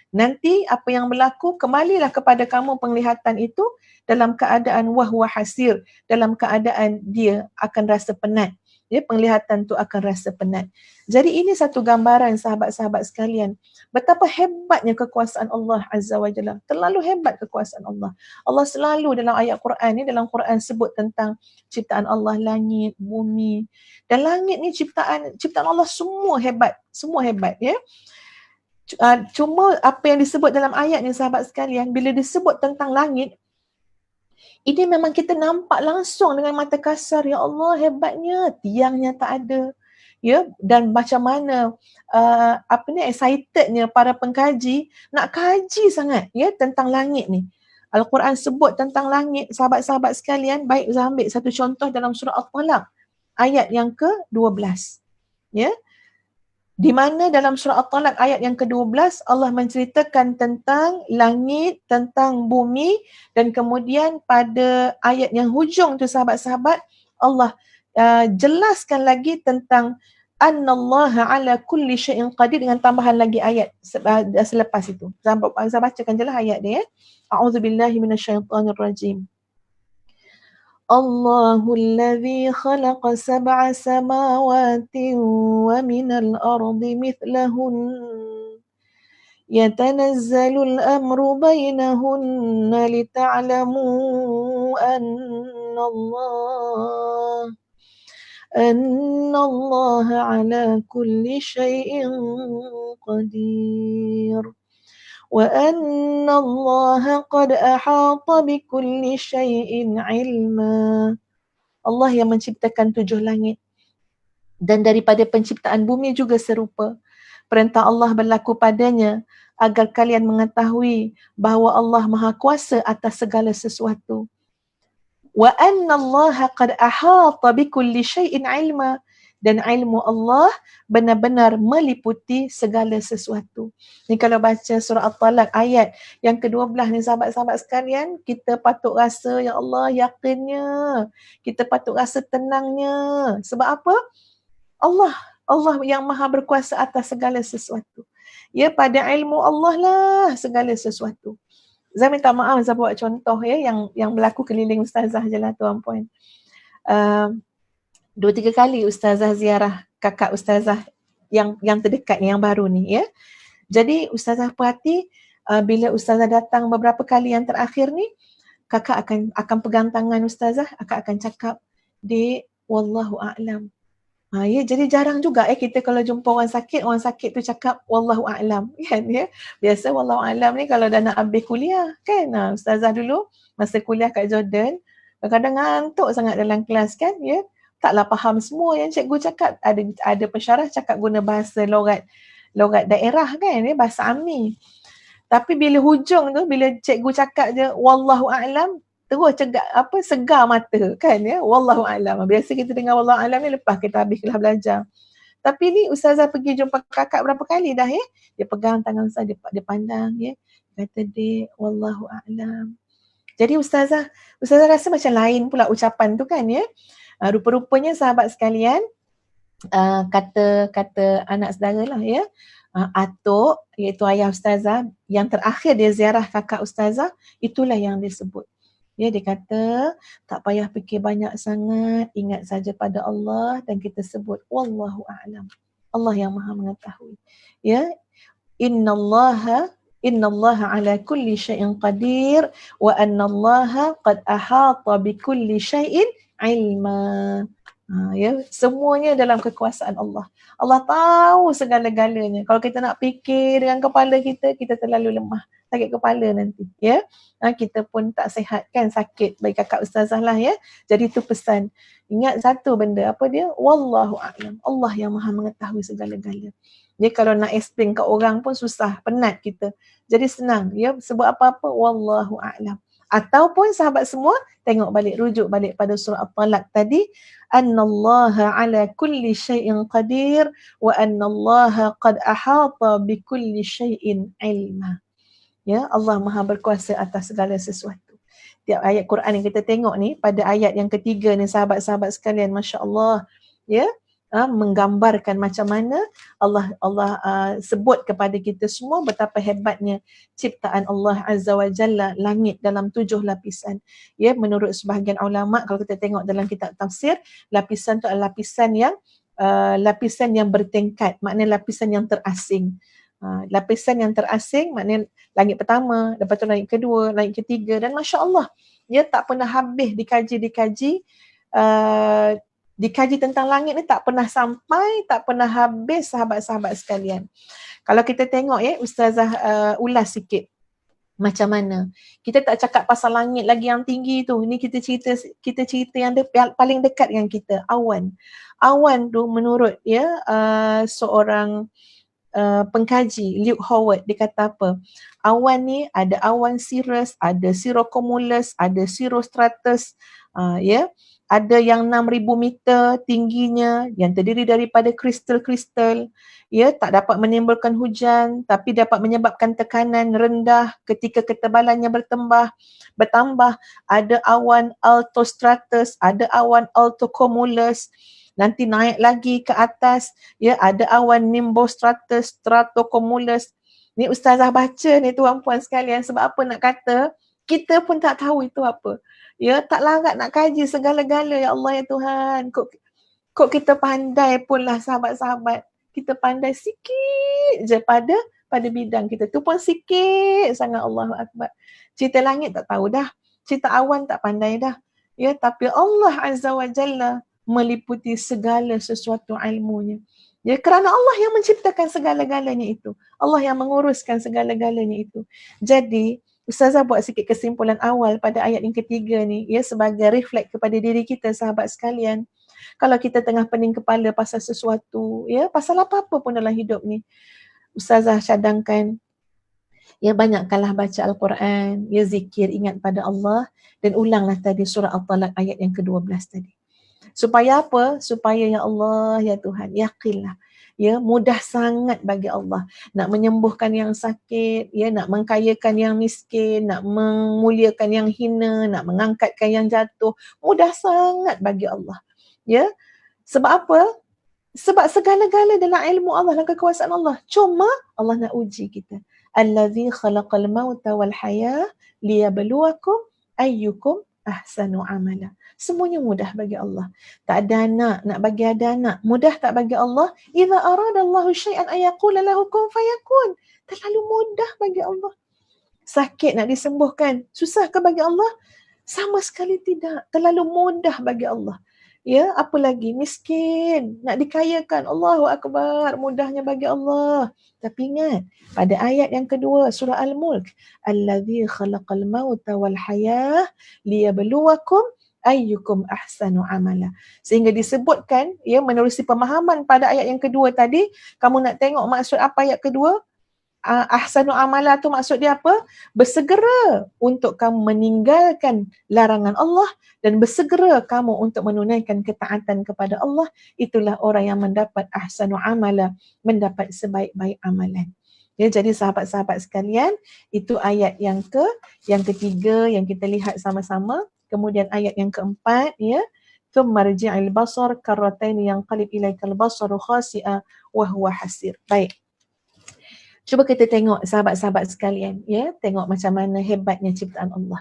Speaker 2: Nanti apa yang berlaku, kembalilah kepada kamu penglihatan itu dalam keadaan wahwa hasir, dalam keadaan dia akan rasa penat. Ya, penglihatan tu akan rasa penat. Jadi ini satu gambaran sahabat-sahabat sekalian, betapa hebatnya kekuasaan Allah Azza wa Jalla. Terlalu hebat kekuasaan Allah. Allah selalu dalam ayat Quran ni, dalam Quran sebut tentang ciptaan Allah, langit, bumi. Dan langit ni ciptaan Allah semua hebat, ya. Cuma apa yang disebut dalam ayat ni sahabat sekalian, bila disebut tentang langit, Ini memang kita nampak langsung dengan mata kasar, ya Allah hebatnya, tiangnya tak ada. Ya, dan macam mana excitednya para pengkaji nak kaji sangat ya tentang langit ni. Al-Quran sebut tentang langit, sahabat-sahabat sekalian, baik saya ambil satu contoh dalam surah At-Talaq ayat yang ke-12. Ya, di mana dalam surah At-Talaq ayat yang ke-12 Allah menceritakan tentang langit, tentang bumi, dan kemudian pada ayat yang hujung tu sahabat-sahabat Allah jelaskan lagi tentang annallaha ala kulli syai'in qadir dengan tambahan lagi ayat selepas itu. Saya bacakan je lah ayat dia ya. A'udzubillahi minasyaitonirrajim. الله الذي خلق 7 سماوات ومن الأرض مثلهن يتنزل الأمر بينهن لتعلموا أن الله على كل شيء قدير وأن الله قد أحاط بكل شيء علما. Allah yang menciptakan 7 langit dan daripada penciptaan bumi juga serupa. Perintah Allah berlaku padanya agar kalian mengetahui bahawa Allah Maha Kuasa atas segala sesuatu. Wa anna Allah qad ahata bikulli syai'in ilma, dan ilmu Allah benar-benar meliputi segala sesuatu. Ni kalau baca surah At-Talaq ayat yang ke-12 ni sahabat-sahabat sekalian, kita patut rasa ya Allah yakinnya, kita patut rasa tenangnya. Sebab apa? Allah yang maha berkuasa atas segala sesuatu. Ya, pada ilmu Allah lah segala sesuatu. Saya minta maaf saya buat contoh ya yang berlaku keliling ustazah je lah tuan puan. 2-3 kali ustazah ziarah kakak ustazah yang terdekat ni, yang baru ni ya. Jadi ustazah perhati bila ustazah datang beberapa kali yang terakhir ni, kakak akan pegang tangan ustazah, kakak akan cakap, "Dek, wallahu a'lam." Ya, jadi jarang juga kita kalau jumpa orang sakit tu cakap wallahu a'lam kan ya. Biasa wallahu a'lam ni kalau dah nak habis kuliah kan. Ustazah dulu masa kuliah kat Jordan, kadang-kadang ngantuk sangat dalam kelas kan ya. Taklah faham semua yang cikgu cakap. Ada pensyarah cakap guna bahasa logat daerah kan ya, bahasa ammi. Tapi bila hujung tu, bila cikgu cakap je wallahu a'lam, terus segar mata kan ya, wallahu a'lam. Biasa kita dengar wallahu a'lam ni lepas kita habis kelas belajar. Tapi ni ustazah pergi jumpa kakak berapa kali dah ya. Dia pegang tangan saya, dia pandang ya. Kata dia wallahu a'lam. Jadi ustazah rasa macam lain pula ucapan tu kan ya. Rupa-rupanya sahabat sekalian, kata anak saudara lah ya, atuk iaitu ayah ustazah yang terakhir dia ziarah kakak ustazah, itulah yang dia sebut. Ya, dia kata tak payah fikir banyak sangat, ingat saja pada Allah dan kita sebut wallahu a'lam. Allah yang maha mengetahui. Ya, innallaha ala kulli syai'in qadir wa annallaha qad ahata bi kulli syai'in ilma. Ya, semuanya dalam kekuasaan Allah. Allah tahu segala-galanya. Kalau kita nak fikir dengan kepala kita terlalu lemah, sakit kepala nanti ya. Kita pun tak sihat kan, sakit bagi kakak ustazah lah ya. Jadi tu pesan, ingat satu benda, apa dia? Wallahu a'lam. Allah yang maha mengetahui segala-galanya. Jadi kalau nak explain ke orang pun susah, penat kita. Jadi senang ya, sebut apa-apa wallahu a'lam. Ataupun sahabat semua tengok balik, rujuk balik pada surah At-Talaq tadi, annallaha ala kulli syai'in qadir wa annallaha qad ahata bi kulli syai'in ilma. Ya, Allah maha berkuasa atas segala sesuatu. Tiap ayat Quran yang kita tengok ni, pada ayat yang ketiga ni sahabat-sahabat sekalian, masya-Allah ya, menggambarkan macam mana Allah sebut kepada kita semua betapa hebatnya ciptaan Allah Azza wa Jalla langit dalam 7 lapisan. Ya, menurut sebahagian ulama, kalau kita tengok dalam kitab tafsir, lapisan tu adalah lapisan yang bertingkat, maknanya lapisan yang terasing. Lapisan yang terasing maknanya langit pertama, lepas tu langit kedua, langit ketiga, dan masya-Allah ya, tak pernah habis dikaji tentang langit ni, tak pernah sampai, tak pernah habis sahabat-sahabat sekalian. Kalau kita tengok ya, ustazah ulas sikit Macam mana? Kita tak cakap pasal langit lagi yang tinggi tu. Ini kita cerita yang paling dekat dengan kita, awan. Awan tu menurut seorang pengkaji Luke Howard, dia kata apa? Awan ni ada awan cirrus, ada cirrocumulus, ada cirrostratus, ada yang 6,000 meter tingginya yang terdiri daripada kristal-kristal, tak dapat menimbulkan hujan tapi dapat menyebabkan tekanan rendah ketika ketebalannya bertambah. Ada awan altostratus, ada awan altocumulus, nanti naik lagi ke atas, ada awan nimbostratus, stratocumulus. Ni ustazah baca ni tuan-puan sekalian, sebab apa nak kata kita pun tak tahu itu apa. Tak larat nak kaji segala-gala, ya Allah ya Tuhan. Kok kita pandai pun lah sahabat-sahabat. Kita pandai sikit je pada bidang kita. Tu pun sikit sangat, Allahu Akbar. Cerita langit tak tahu dah. Cerita awan tak pandai dah. Tapi Allah Azza wa Jalla meliputi segala sesuatu ilmunya. Kerana Allah yang menciptakan segala-galanya itu. Allah yang menguruskan segala-galanya itu. Jadi, Ustazah buat sikit kesimpulan awal pada ayat yang ketiga ni, sebagai reflect kepada diri kita, sahabat sekalian. Kalau kita tengah pening kepala pasal sesuatu, pasal apa-apa pun dalam hidup ni, Ustazah cadangkan, banyakkanlah baca Al-Quran, zikir, ingat pada Allah, dan ulanglah tadi surah Al-Talaq ayat yang ke-12 tadi. Supaya apa? Supaya ya Allah, ya Tuhan, yakinlah. Mudah sangat bagi Allah nak menyembuhkan yang sakit, nak mengkayakan yang miskin, nak memuliakan yang hina, nak mengangkatkan yang jatuh. Mudah sangat bagi Allah. Sebab apa? Sebab segala-gala dalam ilmu Allah dan kekuasaan Allah. Cuma Allah nak uji kita. Allazi khalaqal mauta wal hayah liyabluwakum ayyukum ahsanu amala. Semuanya mudah bagi Allah. Tak ada anak, nak bagi ada anak. Mudah tak bagi Allah? Idza aradallahu syai'an ayaqula lahu kun fayakun. Terlalu mudah bagi Allah. Sakit nak disembuhkan, susah ke bagi Allah? Sama sekali tidak. Terlalu mudah bagi Allah. Apa lagi? Miskin, nak dikayakan. Allahu Akbar, mudahnya bagi Allah. Tapi ingat, pada ayat yang kedua, surah Al-Mulk, Allazi khalaqal mauta wal hayah liyabluwakum ayyukum ahsanu amala. Sehingga disebutkan, menerusi pemahaman pada ayat yang kedua tadi, kamu nak tengok maksud apa ayat kedua? Ahsanu amala tu maksud dia apa? Bersegera untuk kamu meninggalkan larangan Allah dan bersegera kamu untuk menunaikan ketaatan kepada Allah. Itulah orang yang mendapat ahsanu amala, mendapat sebaik-baik amalan. Jadi sahabat-sahabat sekalian, itu ayat yang ketiga yang kita lihat sama-sama. Kemudian ayat yang keempat, thumma rji'il basar karrataini yanqalib ilaikal basaru khasi'a wa huwa hasir. Baik. Cuba kita tengok sahabat-sahabat sekalian, tengok macam mana hebatnya ciptaan Allah.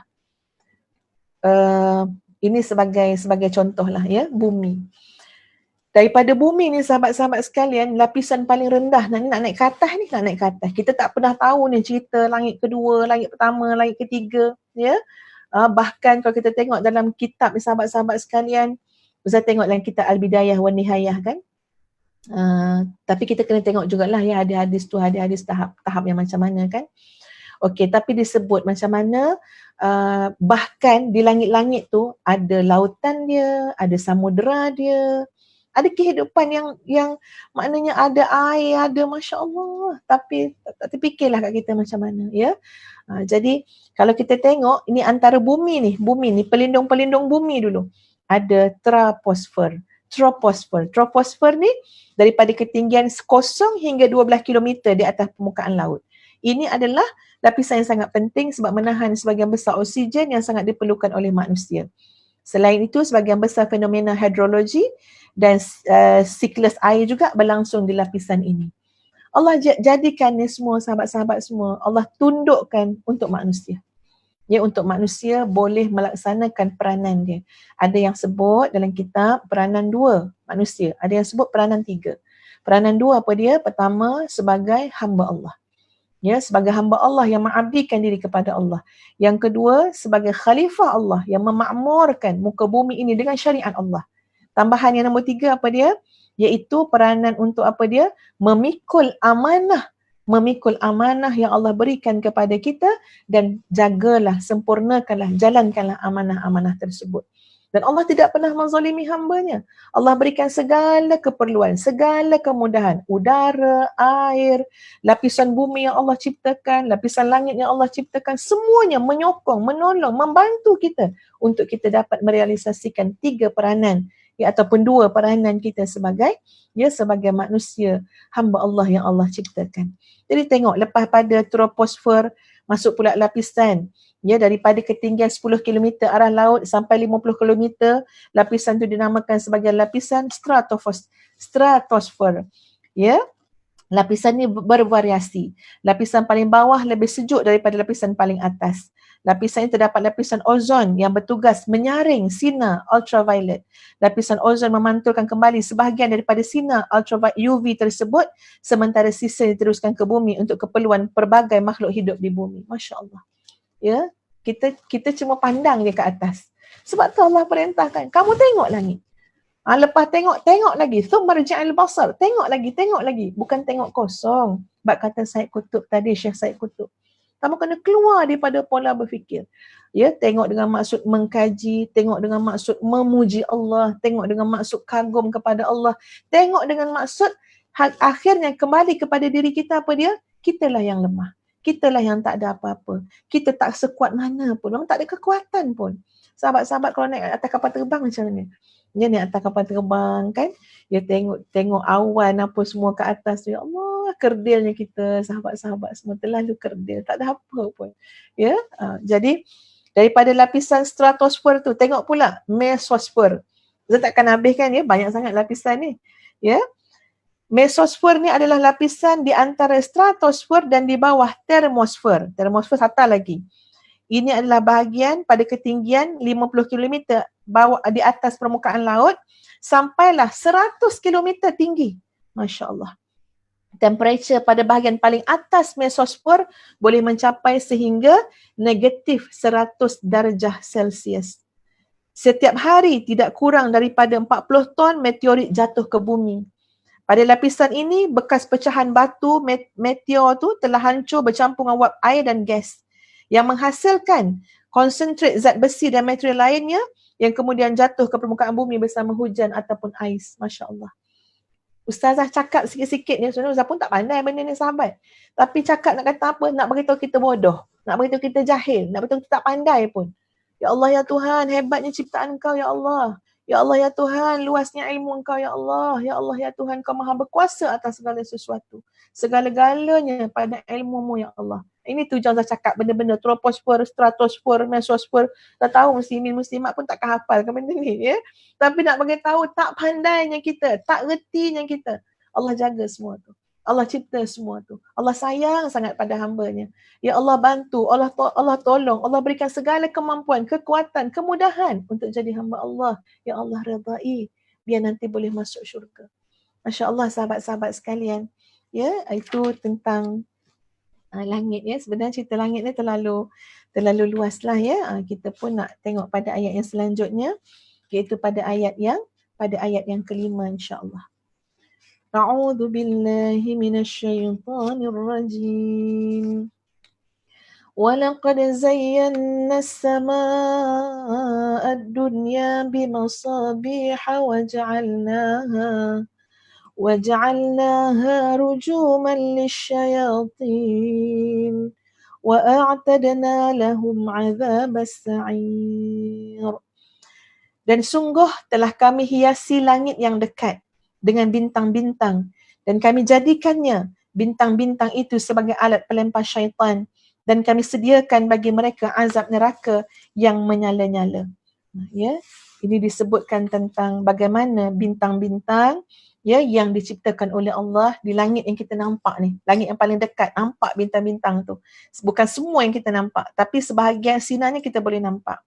Speaker 2: Ini sebagai contohlah, bumi. Daripada bumi ni sahabat-sahabat sekalian, lapisan paling rendah nak naik ke atas. Kita tak pernah tahu ni cerita langit kedua, langit pertama, langit ketiga, bahkan kalau kita tengok dalam kitab ni sahabat-sahabat sekalian, Ustaz tengok dalam kitab Al-Bidayah wa Nihayah kan. Tapi kita kena tengok jugalah hadis-hadis tu, hadis-hadis tahap yang macam mana kan. Okey, tapi disebut macam mana bahkan di langit-langit tu ada lautan dia, ada samudera dia, ada kehidupan yang maknanya ada air, ada masya-Allah. Tapi tak terfikirlah kat kita macam mana, jadi kalau kita tengok ini antara bumi ni pelindung-pelindung bumi dulu. Ada troposfer. Troposfer ni daripada ketinggian 0 hingga 12 km di atas permukaan laut. Ini adalah lapisan yang sangat penting sebab menahan sebahagian besar oksigen yang sangat diperlukan oleh manusia. Selain itu, sebahagian besar fenomena hidrologi dan siklus air juga berlangsung di lapisan ini. Allah jadikan ni semua, sahabat-sahabat semua, Allah tundukkan untuk manusia. Untuk manusia boleh melaksanakan peranan dia. Ada yang sebut dalam kitab peranan 2 manusia. Ada yang sebut peranan 3. Peranan 2 apa dia? Pertama, sebagai hamba Allah. Sebagai hamba Allah yang mengabdikan diri kepada Allah. Yang kedua, sebagai khalifah Allah yang memakmurkan muka bumi ini dengan syariat Allah. Tambahan yang nombor 3 apa dia? Iaitu peranan untuk apa dia? Memikul amanah memikul amanah yang Allah berikan kepada kita dan jagalah, sempurnakanlah, jalankanlah amanah-amanah tersebut. Dan Allah tidak pernah menzalimi hambanya. Allah berikan segala keperluan, segala kemudahan. Udara, air, lapisan bumi yang Allah ciptakan, lapisan langit yang Allah ciptakan, semuanya menyokong, menolong, membantu kita untuk kita dapat merealisasikan 3 peranan ataupun 2 peranan kita sebagai manusia, hamba Allah yang Allah ciptakan. Jadi tengok, lepas pada troposfer, masuk pula lapisan. Daripada ketinggian 10 km arah laut sampai 50 km, lapisan tu dinamakan sebagai lapisan stratosfer. Lapisan ni bervariasi. Lapisan paling bawah lebih sejuk daripada lapisan paling atas. Lapisan ini terdapat lapisan ozon yang bertugas menyaring sinar ultraviolet. Lapisan ozon memantulkan kembali sebahagian daripada sinar ultraviolet UV tersebut, sementara sisa diteruskan ke bumi untuk keperluan pelbagai makhluk hidup di bumi. Masya Allah. Kita cuma pandang je ke atas. Sebab tu Allah perintahkan, kamu tengok langit. Lepas tengok lagi. Marji'al basar. Tengok lagi. Bukan tengok kosong. Sebab kata Syed Qutb tadi, Syekh Syed Qutb. Kamu kena keluar daripada pola berfikir. Tengok dengan maksud mengkaji, tengok dengan maksud memuji Allah, tengok dengan maksud kagum kepada Allah, tengok dengan maksud akhirnya kembali kepada diri kita apa dia? Kitalah yang lemah. Kitalah yang tak ada apa-apa. Kita tak sekuat mana pun. Memang tak ada kekuatan pun. Sahabat-sahabat kalau naik atas kapal terbang macam mana? Naik atas kapal terbang kan, tengok awan apa semua ke atas tu. Ya Allah, kerdilnya kita, sahabat-sahabat semua terlalu kerdil, tak ada apa pun. Jadi daripada lapisan stratosfer tu, tengok pula mesosfer. Kita takkan habiskan banyak sangat lapisan ni. Mesosfer ni adalah lapisan di antara stratosfer dan di bawah termosfer. Termosfer satu lagi. Ini adalah bahagian pada ketinggian 50 km bawah di atas permukaan laut sampailah 100 km tinggi. Masya Allah. Temperature pada bahagian paling atas mesosfer boleh mencapai sehingga negatif 100 darjah Celsius. Setiap hari tidak kurang daripada 40 ton meteorit jatuh ke bumi. Pada lapisan ini, bekas pecahan batu meteor tu telah hancur bercampur dengan wap air dan gas yang menghasilkan konsentrat zat besi dan material lainnya yang kemudian jatuh ke permukaan bumi bersama hujan ataupun ais. Masya Allah. Ustazah cakap sikit-sikit ni, sebenarnya Ustazah pun tak pandai benda ni sahabat. Tapi cakap nak kata apa? Nak beritahu kita bodoh. Nak beritahu kita jahil. Nak beritahu kita tak pandai pun. Ya Allah ya Tuhan, hebatnya ciptaan Kau ya Allah. Ya Allah ya Tuhan, luasnya ilmu Engkau ya Allah. Ya Allah ya Tuhan, Kau maha berkuasa atas segala sesuatu. Segala-galanya pada ilmu-Mu ya Allah. Ini tujuan saya cakap benda-benda troposfer, stratosfer, mesosfer. Tak tahu muslimin-muslimat pun takkan hafal ke benda ni. Tapi nak bagi tahu tak pandainya kita, tak retinya kita. Allah jaga semua tu. Allah cipta semua tu. Allah sayang sangat pada hamba-Nya. Ya Allah bantu, Allah tolong, Allah berikan segala kemampuan, kekuatan, kemudahan untuk jadi hamba Allah. Ya Allah redai, biar nanti boleh masuk syurga. Masya Allah sahabat-sahabat sekalian. Itu tentang langit Sebenarnya cerita langit ni terlalu luas lah Kita pun nak tengok pada ayat yang selanjutnya, iaitu pada ayat yang kelima insya-Allah. A'udzu billahi minasyaitonir rajim. وَلَقَدْ زَيَّنَّا السَّمَاءَ الدُّنْيَا بِمَصَابِيحَ وَجَعَلْنَاهَا رُجُومًا لِلشَّيَاطِينِ وَأَعْتَدْنَا لَهُمْ عَذَابَ السَّعِيرِ. Dan sungguh telah kami hiasi langit yang dekat dengan bintang-bintang dan kami jadikannya bintang-bintang itu sebagai alat pelempar syaitan dan kami sediakan bagi mereka azab neraka yang menyala-nyala. Ini disebutkan tentang bagaimana bintang-bintang yang diciptakan oleh Allah di langit yang kita nampak ni. Langit yang paling dekat, nampak bintang-bintang tu. Bukan semua yang kita nampak, tapi sebahagian sinarnya kita boleh nampak.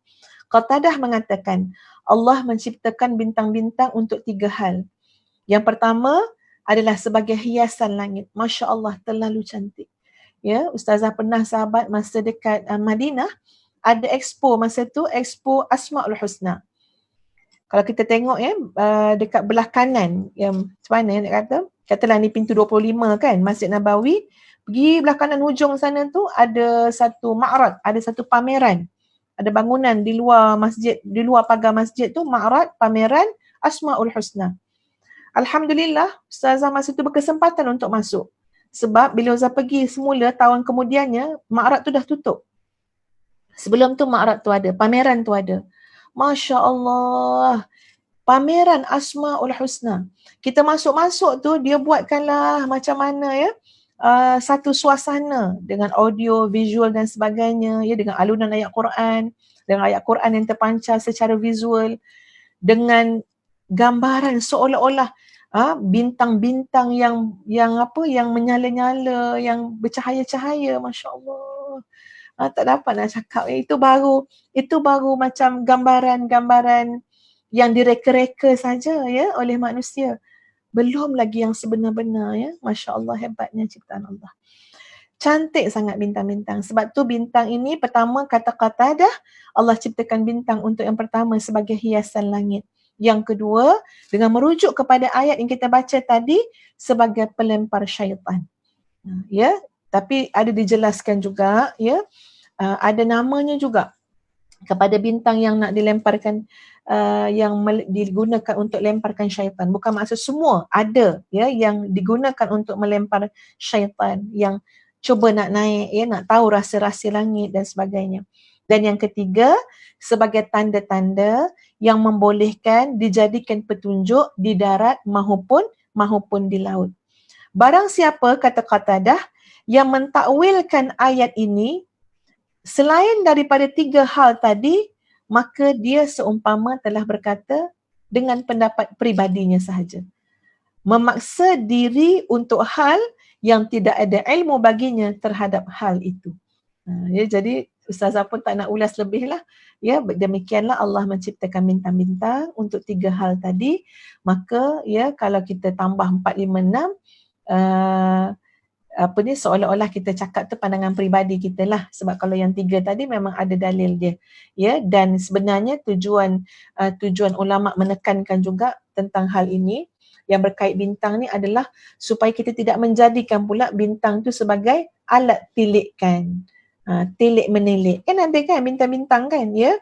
Speaker 2: Qatadah mengatakan, Allah menciptakan bintang-bintang untuk 3 hal. Yang pertama adalah sebagai hiasan langit. Masya Allah, terlalu cantik. Ustazah pernah sahabat masa dekat Madinah, ada expo masa tu, expo Asma'ul Husna. Kalau kita tengok dekat belah kanan, yang macam mana nak kata? Katalah ni pintu 25 kan, Masjid Nabawi, Pergi belah kanan hujung sana tu ada satu ma'rad, ada satu pameran. Ada bangunan di luar masjid, di luar pagar masjid tu ma'rad, pameran Asmaul Husna. Alhamdulillah, Ustazah masa tu berkesempatan untuk masuk. Sebab bila Ustazah pergi semula tahun kemudiannya, ma'rad tu dah tutup. Sebelum tu ma'rad tu ada, pameran tu ada. Masya Allah, pameran Asmaul Husna. Kita masuk-masuk tu, dia buatkanlah macam mana ya, satu suasana dengan audio, visual dan sebagainya, ya, dengan alunan ayat Quran, dengan ayat Quran yang terpancar secara visual, dengan gambaran seolah-olah bintang-bintang yang menyala-nyala, yang bercahaya-cahaya, masya-Allah. Tak dapat nak cakap. Itu baru macam gambaran-gambaran yang direka-reka saja ya oleh manusia. Belum lagi yang sebenar-benar ya. Masya-Allah, hebatnya ciptaan Allah. Cantik sangat bintang-bintang. Sebab tu bintang ini pertama kata-kata dah Allah ciptakan bintang untuk yang pertama sebagai hiasan langit. Yang kedua, dengan merujuk kepada ayat yang kita baca tadi sebagai pelempar syaitan. Ya, tapi ada dijelaskan juga ya, ada namanya juga kepada bintang yang nak dilemparkan, yang digunakan untuk lemparkan syaitan. Bukan maksud semua, ada ya yang digunakan untuk melempar syaitan, yang cuba nak naik ya, nak tahu rahsia-rahsia langit dan sebagainya. Dan yang ketiga, sebagai tanda-tanda yang membolehkan dijadikan petunjuk di darat maupun di laut. Barang siapa, kata Qatadah, yang mentakwilkan ayat ini selain daripada 3 hal tadi, maka dia seumpama telah berkata dengan pendapat peribadinya sahaja. Memaksa diri untuk hal yang tidak ada ilmu baginya terhadap hal itu. Ya, jadi Ustazah pun tak nak ulas lebih lah. Ya, demikianlah Allah menciptakan bintang-bintang untuk 3 hal tadi. Maka ya, kalau kita tambah 4, 5, 6, seolah-olah kita cakap tu pandangan peribadi kita lah, sebab kalau yang 3 tadi memang ada dalil dia ya. Dan sebenarnya tujuan ulama menekankan juga tentang hal ini yang berkait bintang ni adalah supaya kita tidak menjadikan pula bintang tu sebagai alat tilikkan, tilik menilik. Kan ada kan bintang-bintang kan ya,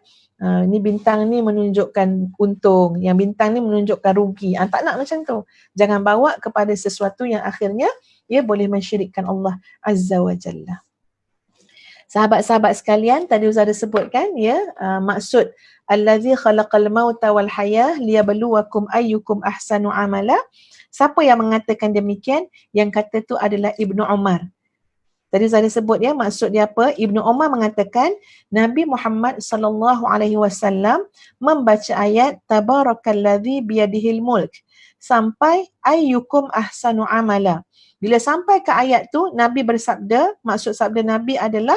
Speaker 2: ni bintang ni menunjukkan untung, yang bintang ni menunjukkan rugi. Tak nak macam tu. Jangan bawa kepada sesuatu yang akhirnya ia boleh mensyirikkan Allah Azza wa Jalla. Sahabat-sahabat sekalian, tadi Ustaz ada sebutkan ya, maksud allazi khalaqal mauta wal hayah liyabluwakum ayyukum ahsanu amala. Siapa yang mengatakan demikian? Yang kata tu adalah Ibnu Umar. Tadi saya sebut ya, maksud dia apa? Ibnu Umar mengatakan Nabi Muhammad sallallahu alaihi wasallam membaca ayat tabarakalladzi biyadihil mulk sampai ayyukum ahsanu amala. Bila sampai ke ayat tu, Nabi bersabda, maksud sabda Nabi adalah,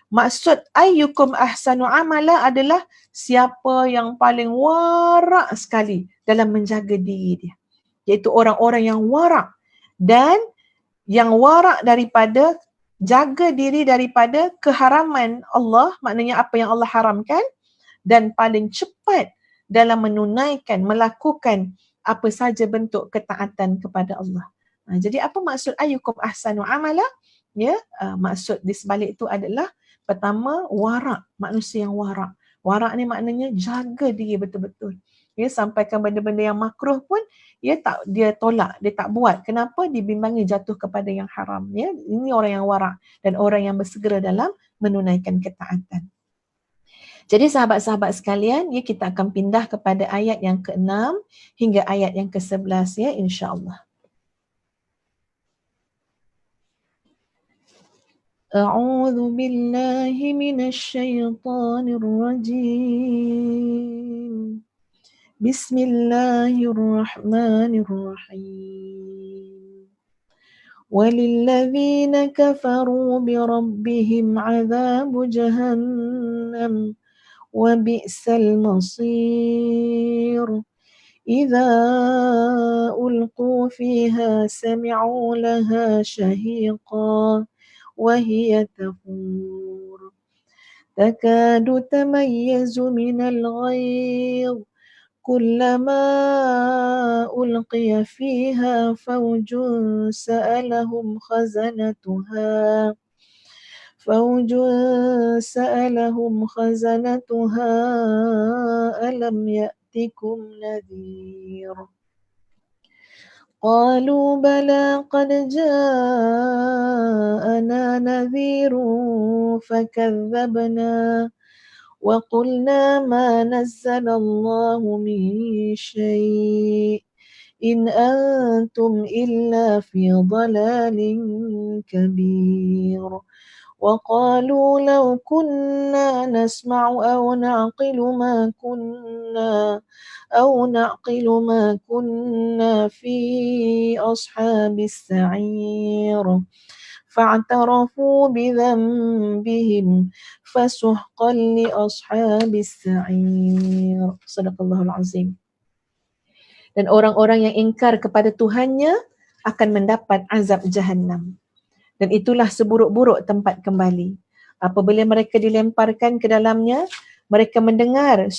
Speaker 2: maksud ayyukum ahsanu amala adalah siapa yang paling warak sekali dalam menjaga diri dia. Iaitu orang-orang yang warak, dan yang warak daripada jaga diri daripada keharaman Allah, maknanya apa yang Allah haramkan, dan paling cepat dalam menunaikan, melakukan apa saja bentuk ketaatan kepada Allah. Jadi apa maksud ayyukum ahsanu amala? Ya, maksud di sebalik itu adalah pertama, warak, manusia yang warak. Warak ni maknanya jaga diri betul-betul. Ya, sampaikan benda-benda yang makruh pun dia tolak, dia tak buat. Kenapa? Dibimbangi jatuh kepada yang haram. Ya, ini orang yang warak dan orang yang bersegera dalam menunaikan ketaatan. Jadi sahabat-sahabat sekalian, ya, kita akan pindah kepada ayat yang ke-6 hingga ayat yang ke-11 ya, insya-Allah. A'udzu billahi minasyaitonir rajim. Bismillahirrahmanirrahim. وَلِلَّذِينَ كَفَرُوا بِرَبِّهِمْ عَذَابُ جَهَنَّمَ وَبِئْسَ الْمَصِيرُ إِذَا أُلْقُوا فِيهَا سَمِعُوا لَهَا شَهِيقًا وَهِيَ تَفُورُ تَكَادُ تَمَيَّزُ مِنَ الْغَيْظِ كلما ألقي فيها فوج سألهم خزنتها ألم يأتكم نذير قالوا بلى قد جاءنا نذير فكذبنا وقلنا ما نزل الله من شيء إن أنتم إلا في ضلال كبير وقالوا لو كنا نسمع أو نعقل ما كنا في أصحاب السعير فاعترفوا بذنبهم فسحقا لأصحاب السعير. Sadaqallahul Azim. Dan orang-orang yang ingkar kepada Tuhannya akan mendapat azab Jahannam. Dan itulah seburuk-buruk tempat kembali. Apabila mereka dilemparkan ke dalamnya, mereka mendengar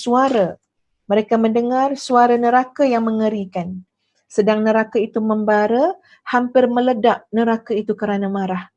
Speaker 2: suara neraka yang mengerikan. Sedang neraka itu membara, hampir meledak neraka itu kerana marah.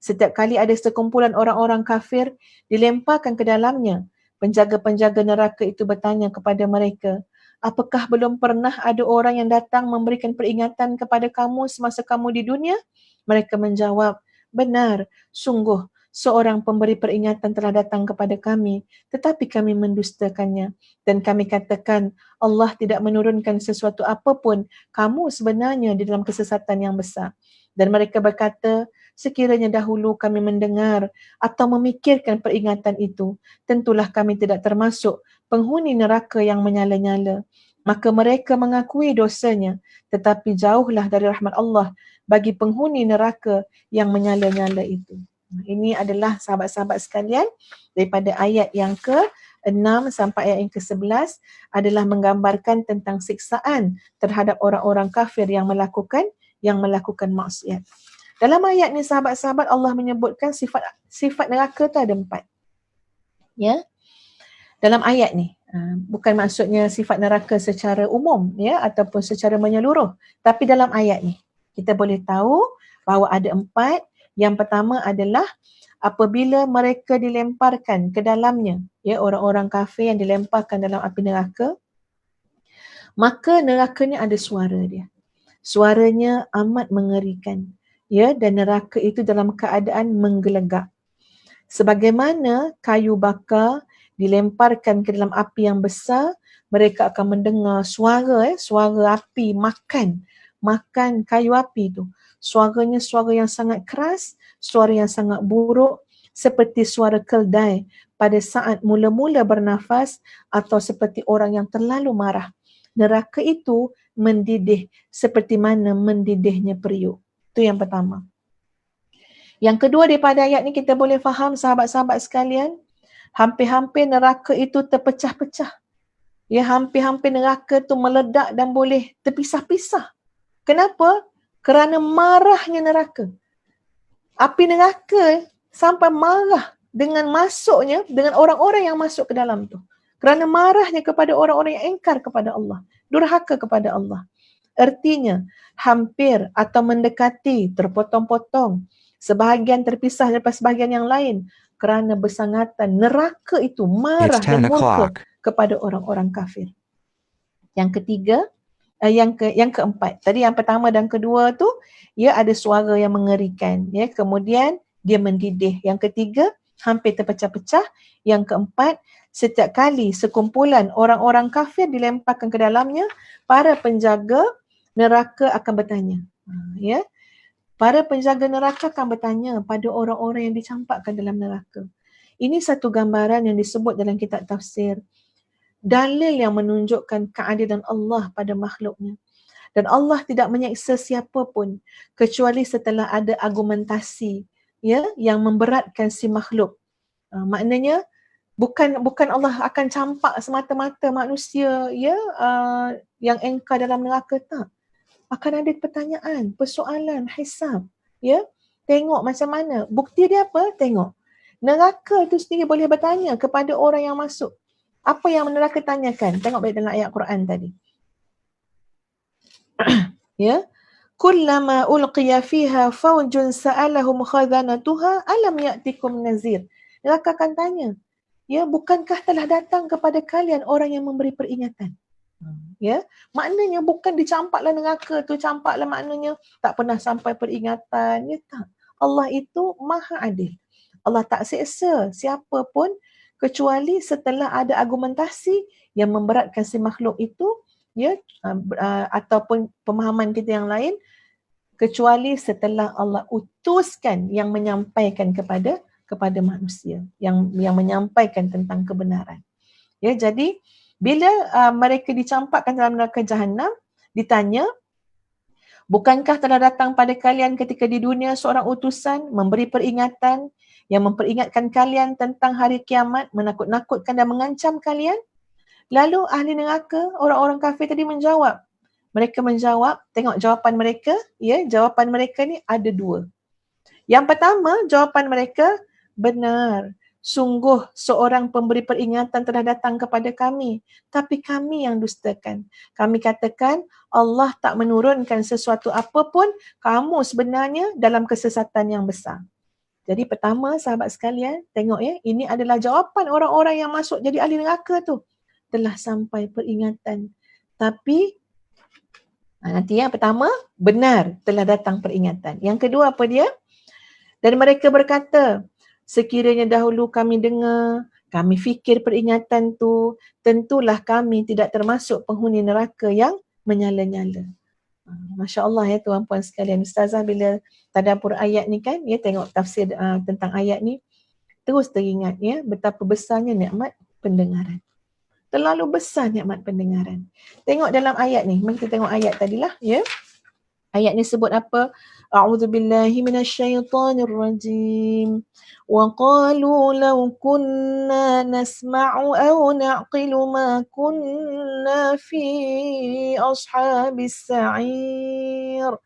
Speaker 2: Setiap kali ada sekumpulan orang-orang kafir dilemparkan ke dalamnya, penjaga-penjaga neraka itu bertanya kepada mereka, apakah belum pernah ada orang yang datang memberikan peringatan kepada kamu semasa kamu di dunia? Mereka menjawab, benar, sungguh seorang pemberi peringatan telah datang kepada kami, tetapi kami mendustakannya. Dan kami katakan, Allah tidak menurunkan sesuatu apapun, kamu sebenarnya di dalam kesesatan yang besar. Dan mereka berkata, sekiranya dahulu kami mendengar atau memikirkan peringatan itu, tentulah kami tidak termasuk penghuni neraka yang menyala-nyala. Maka mereka mengakui dosanya, tetapi jauhlah dari rahmat Allah bagi penghuni neraka yang menyala-nyala itu. Ini adalah sahabat-sahabat sekalian daripada ayat yang ke-6 sampai ayat yang ke-11 adalah menggambarkan tentang siksaan terhadap orang-orang kafir yang melakukan maksiat. Dalam ayat ni sahabat-sahabat Allah menyebutkan sifat neraka tu ada 4. Ya. Dalam ayat ni bukan maksudnya sifat neraka secara umum ya ataupun secara menyeluruh, tapi dalam ayat ni kita boleh tahu bahawa ada 4. Yang pertama adalah apabila mereka dilemparkan ke dalamnya, ya orang-orang kafir yang dilemparkan dalam api neraka, maka nerakanya ada suara dia. Suaranya amat mengerikan. Ya, dan neraka itu dalam keadaan menggelegak. Sebagaimana kayu bakar dilemparkan ke dalam api yang besar, mereka akan mendengar suara api makan kayu api tu. Suaranya suara yang sangat keras, suara yang sangat buruk, seperti suara keldai pada saat mula-mula bernafas atau seperti orang yang terlalu marah. Neraka itu mendidih seperti mana mendidihnya periuk. Itu yang pertama. Yang kedua daripada ayat ni kita boleh faham sahabat-sahabat sekalian, hampir-hampir neraka itu terpecah-pecah. Ya, hampir-hampir neraka tu meledak dan boleh terpisah-pisah. Kenapa? Kerana marahnya neraka. Api neraka sampai marah dengan masuknya, dengan orang-orang yang masuk ke dalam tu. Kerana marahnya kepada orang-orang yang ingkar kepada Allah, durhaka kepada Allah. Artinya, hampir atau mendekati, terpotong-potong, sebahagian terpisah daripada sebahagian yang lain kerana bersangatan neraka itu marah dan murka kepada orang-orang kafir. Yang ketiga, yang keempat. Tadi yang pertama dan kedua tu, ia ada suara yang mengerikan. Ya, kemudian dia mendidih. Yang ketiga, hampir terpecah-pecah. Yang keempat, setiap kali sekumpulan orang-orang kafir dilemparkan ke dalamnya, para penjaga neraka akan bertanya. Ya, para penjaga neraka akan bertanya pada orang-orang yang dicampakkan dalam neraka. Ini satu gambaran yang disebut dalam kitab tafsir. Dalil yang menunjukkan keadilan Allah pada makhluknya. Dan Allah tidak menyiksa siapa pun kecuali setelah ada argumentasi ya yang memberatkan si makhluk. Maknanya bukan Allah akan campak semata-mata manusia ya yang engkar dalam neraka, tak. Akan ada pertanyaan, persoalan, hisab. Ya, tengok macam mana. Bukti dia apa? Tengok. Neraka itu sendiri boleh bertanya kepada orang yang masuk. Apa yang neraka tanyakan? Tengok balik dalam ayat Quran tadi. Ya. Kullama ulqiya fiha faujun sa'alahum khazanatuha alam ya'tikum nazir. Neraka akan tanya, ya, bukankah telah datang kepada kalian orang yang memberi peringatan? Ya, maknanya bukan dicampaklah neraka tu, campaklah maknanya tak pernah sampai peringatan. Ya tak. Allah itu maha adil. Allah tak seksa siapa pun kecuali setelah ada argumentasi yang memberatkan si makhluk itu, ya, ataupun pemahaman kita yang lain, kecuali setelah Allah utuskan yang menyampaikan kepada manusia, yang menyampaikan tentang kebenaran. Ya, jadi bila mereka dicampakkan dalam neraka Jahannam, ditanya, bukankah telah datang pada kalian ketika di dunia seorang utusan memberi peringatan yang memperingatkan kalian tentang hari kiamat, menakut-nakutkan dan mengancam kalian? Lalu ahli neraka, orang-orang kafir tadi menjawab. Mereka menjawab, tengok jawapan mereka, ya, jawapan mereka ni ada dua. Yang pertama, jawapan mereka, benar. Sungguh seorang pemberi peringatan telah datang kepada kami, tapi kami yang dustakan. Kami katakan Allah tak menurunkan sesuatu apapun, kamu sebenarnya dalam kesesatan yang besar. Jadi pertama, sahabat sekalian, tengok ya, ini adalah jawapan orang-orang yang masuk jadi ahli neraka tu. Telah sampai peringatan. Tapi nanti yang pertama, benar telah datang peringatan. Yang kedua apa dia? Dan mereka berkata, sekiranya dahulu kami dengar, kami fikir peringatan tu, tentulah kami tidak termasuk penghuni neraka yang menyala-nyala. Masya Allah ya tuan-puan sekalian. Ustazah bila tadabbur ayat ni kan, ya tengok tafsir tentang ayat ni, terus teringat ya betapa besarnya nikmat pendengaran. Terlalu besar nikmat pendengaran. Tengok dalam ayat ni, mari kita tengok ayat tadilah ya. Ayat ni sebut apa? A'udzubillahi minasyaitonir rajim. Wa qalu law kunna nasma'u aw na'qilu ma kunna fi ashabis sa'ir.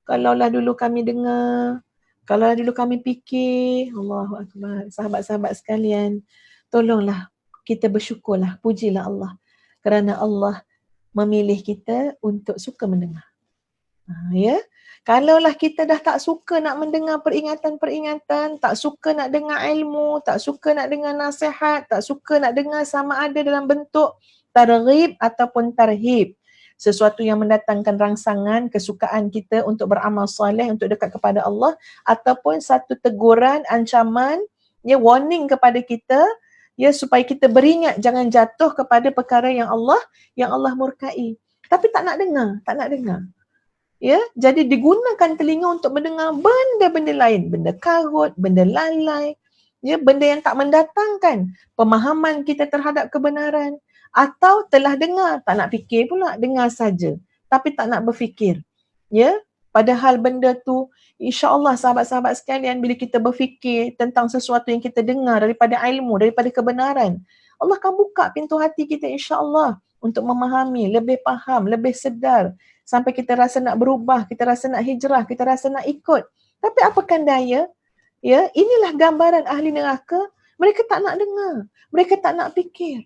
Speaker 2: Kalaulah dulu kami dengar, kalaulah dulu kami fikir, Allahu Akbar. Sahabat-sahabat sekalian, tolonglah kita bersyukurlah, pujilah Allah kerana Allah memilih kita untuk suka mendengar. Ya, kalaulah kita dah tak suka nak mendengar peringatan-peringatan, tak suka nak dengar ilmu, tak suka nak dengar nasihat, tak suka nak dengar sama ada dalam bentuk targhib ataupun tarhib, sesuatu yang mendatangkan rangsangan, kesukaan kita untuk beramal soleh, untuk dekat kepada Allah, ataupun satu teguran, ancaman, ya, warning kepada kita, ya, supaya kita beringat jangan jatuh kepada perkara yang Allah murkai. Tapi tak nak dengar. Ya, jadi digunakan telinga untuk mendengar benda-benda lain, benda karut, benda lalai, ya, benda yang tak mendatangkan pemahaman kita terhadap kebenaran, atau telah dengar tak nak fikir pula, dengar saja tapi tak nak berfikir. Ya, padahal benda tu insya-Allah sahabat-sahabat sekalian, bila kita berfikir tentang sesuatu yang kita dengar daripada ilmu, daripada kebenaran, Allah akan buka pintu hati kita insya-Allah untuk memahami, lebih faham, lebih sedar, sampai kita rasa nak berubah, kita rasa nak hijrah, kita rasa nak ikut. Tapi apakan daya? Ya, inilah gambaran ahli neraka. Mereka tak nak dengar, mereka tak nak fikir.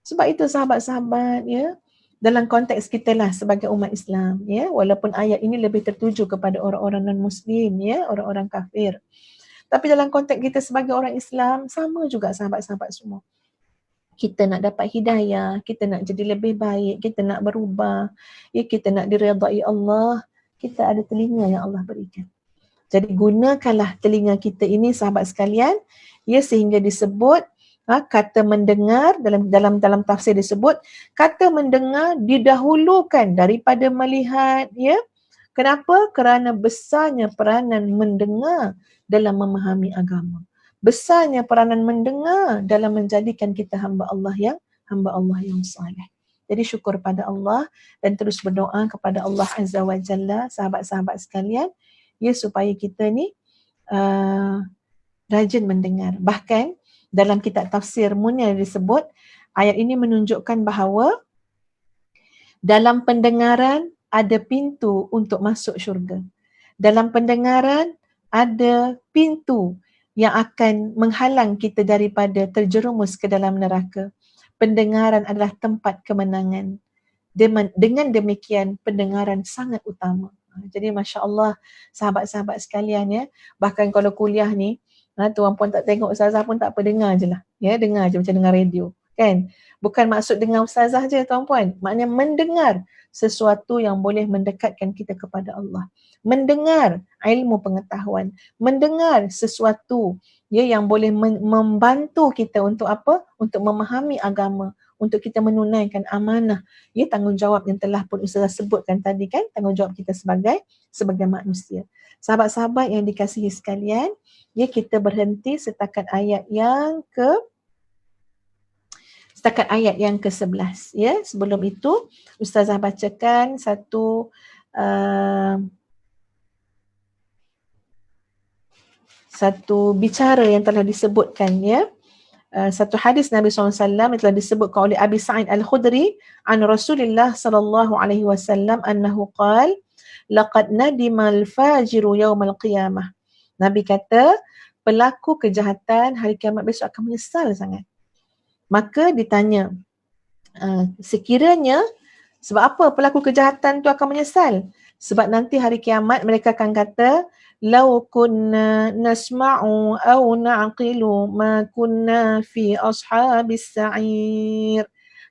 Speaker 2: Sebab itu sahabat-sahabat, ya, dalam konteks kita lah sebagai umat Islam, ya, walaupun ayat ini lebih tertuju kepada orang-orang non-Muslim, ya, orang-orang kafir. Tapi dalam konteks kita sebagai orang Islam, sama juga sahabat-sahabat semua. Kita nak dapat hidayah, kita nak jadi lebih baik, kita nak berubah, ya, kita nak diredai Allah, kita ada telinga yang Allah berikan. Jadi gunakanlah telinga kita ini sahabat sekalian, ya, sehingga disebut kata mendengar, dalam tafsir disebut kata mendengar didahulukan daripada melihat, ya. Kenapa? Kerana besarnya peranan mendengar dalam memahami agama. Besarnya peranan mendengar dalam menjadikan kita hamba Allah yang saleh. Jadi syukur pada Allah dan terus berdoa kepada Allah Azza wa Jalla, sahabat-sahabat sekalian, ya, supaya kita ni rajin mendengar. Bahkan dalam kitab tafsir Munir disebut, ayat ini menunjukkan bahawa dalam pendengaran ada pintu untuk masuk syurga. Dalam pendengaran ada pintu yang akan menghalang kita daripada terjerumus ke dalam neraka. pendengaran adalah tempat kemenangan. Dengan demikian pendengaran sangat utama. Jadi Masya Allah sahabat-sahabat sekalian ya, bahkan kalau kuliah ni, tuan puan tak tengok ustazah pun tak apa, dengar je lah. Ya, dengar je macam dengar radio. Kan? Bukan maksud dengar ustazah je tuan puan, maknanya mendengar sesuatu yang boleh mendekatkan kita kepada Allah. Mendengar ilmu pengetahuan, mendengar sesuatu ya yang boleh membantu kita untuk apa? Untuk memahami agama, untuk kita menunaikan amanah, ya tanggungjawab yang telah pun Ustazah sebutkan tadi kan, tanggungjawab kita sebagai manusia. Sahabat-sahabat yang dikasihi sekalian, ya kita berhenti setakat ayat yang ke-11 ya. Sebelum itu Ustazah bacakan satu bicara yang telah disebutkan ya. Satu hadis Nabi SAW yang telah disebutkan oleh Abi Sa'id Al-Khudri an Rasulullah sallallahu alaihi wasallam annahu qala laqad nadima al-fajiru yawmal qiyamah. Nabi kata pelaku kejahatan hari kiamat besok akan menyesal sangat. Maka ditanya, sekiranya sebab apa pelaku kejahatan tu akan menyesal? Sebab nanti hari kiamat mereka akan kata law kunna nasma'u aw na'qilu ma kunna fi ashabis sa'ir.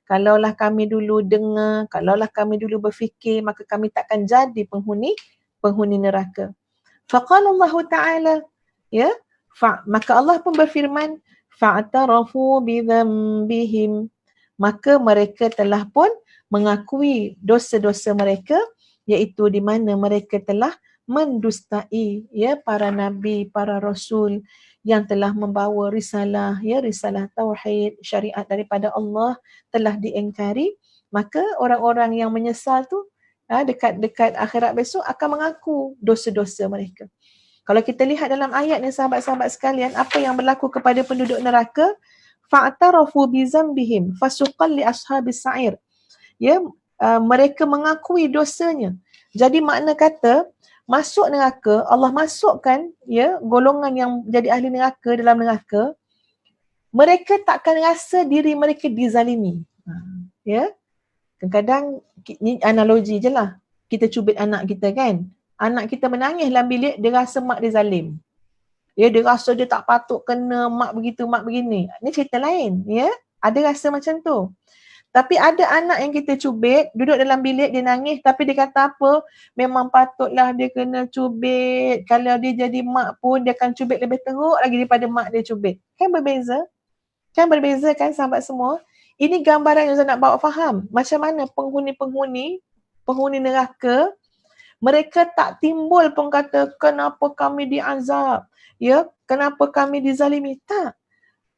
Speaker 2: Kalaulah kami dulu dengar, kalaulah kami dulu berfikir, maka kami takkan jadi penghuni neraka. Faqala Allah Ta'ala, ya, maka Allah pun berfirman, fa'tarafu bidhanbihim, maka mereka telah pun mengakui dosa-dosa mereka, iaitu di mana mereka telah mendustai ya para nabi, para rasul yang telah membawa risalah ya, risalah tauhid, syariat daripada Allah telah diingkari. Maka orang-orang yang menyesal tu dekat akhirat besok akan mengaku dosa-dosa mereka. Kalau kita lihat dalam ayat ni sahabat-sahabat sekalian, apa yang berlaku kepada penduduk neraka? Fa'tarafu bizambihim fasuqal li ashabis sa'ir. Ya, mereka mengakui dosanya. Jadi makna kata masuk neraka, Allah masukkan ya golongan yang jadi ahli neraka dalam neraka, mereka takkan rasa diri mereka dizalimi. Ya. Kadang-kadang ni analogi je lah. Kita cubit anak kita kan. Anak kita menangis dalam bilik, dia rasa mak dia zalim. Ya, dia rasa dia tak patut kena mak begitu, mak begini. Ni cerita lain. Ya. Ada rasa macam tu. Tapi ada anak yang kita cubit, duduk dalam bilik dia nangis, tapi dia kata apa? Memang patutlah dia kena cubit. Kalau dia jadi mak pun, dia akan cubit lebih teruk lagi daripada mak dia cubit. Kan berbeza? Kan berbeza kan sahabat semua? Ini gambaran yang saya nak bawa faham. Macam mana penghuni neraka, mereka tak timbul pun kata, kenapa kami diazab? Ya, kenapa kami dizalimi? Tak.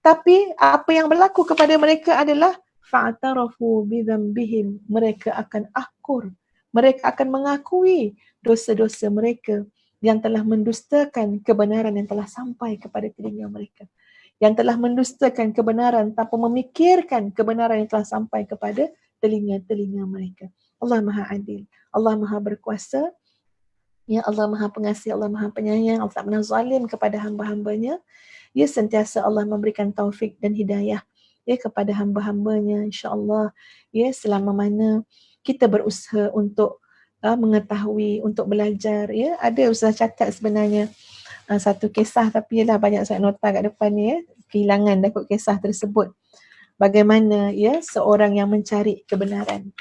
Speaker 2: Tapi apa yang berlaku kepada mereka adalah fa'tarafu bidhanbihim, mereka akan akur, mereka akan mengakui dosa-dosa mereka yang telah mendustakan kebenaran yang telah sampai kepada telinga mereka, yang telah mendustakan kebenaran tanpa memikirkan kebenaran yang telah sampai kepada telinga-telinga mereka. Allah Maha Adil, Allah Maha Berkuasa, ya Allah Maha Pengasih, Allah Maha Penyayang, Allah tak pernah zalim kepada hamba-hambanya. Ya, sentiasa Allah memberikan taufik dan hidayah ya kepada hamba-hambanya, insya-Allah. Ya, selama mana kita berusaha untuk mengetahui, untuk belajar. Ya, ada Ustaz catat sebenarnya satu kisah, tapi ialah banyak saya nota kat depan ni ya, kehilangan dah kot kisah tersebut. Bagaimana ya seorang yang mencari kebenaran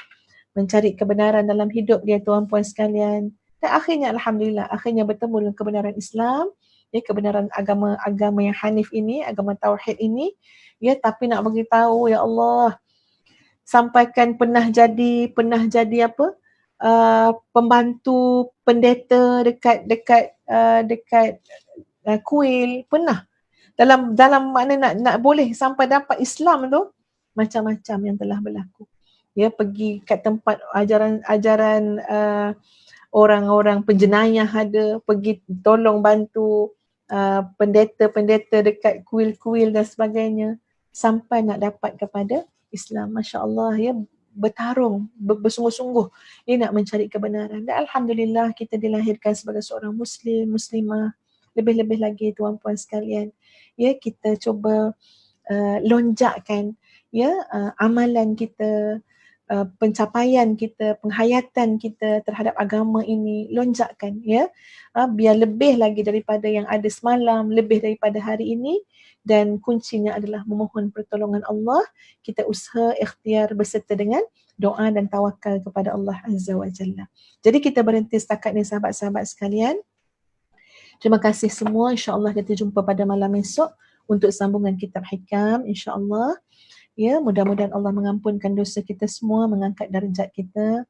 Speaker 2: dalam hidup dia, tuan-puan sekalian. Dan akhirnya alhamdulillah, akhirnya bertemu dengan kebenaran Islam. Ya, kebenaran agama yang hanif ini, agama tauhid ini, ya, tapi nak bagi tahu ya Allah, sampaikan pernah jadi apa? Pembantu pendeta dekat kuil, pernah. Dalam makna nak boleh sampai dapat Islam tu, macam-macam yang telah berlaku. Ya, pergi kat tempat ajaran orang-orang penjenayah ada, pergi tolong bantu pendeta-pendeta dekat kuil-kuil dan sebagainya, sampai nak dapat kepada Islam. Masya Allah ya, bertarung, bersungguh-sungguh nak mencari kebenaran. Dan alhamdulillah kita dilahirkan sebagai seorang muslimah. Lebih-lebih lagi tuan-puan sekalian, ya, kita cuba lonjakkan amalan kita, pencapaian kita, penghayatan kita terhadap agama ini lonjakkan, biar lebih lagi daripada yang ada semalam, lebih daripada hari ini, dan kuncinya adalah memohon pertolongan Allah. Kita usaha ikhtiar berserta dengan doa dan tawakal kepada Allah Azza wa Jalla. Jadi kita berhenti setakat ni sahabat-sahabat sekalian. Terima kasih semua. InsyaAllah kita jumpa pada malam esok untuk sambungan kitab hikam. InsyaAllah. Mudah-mudahan Allah mengampunkan dosa kita semua, mengangkat darjat kita,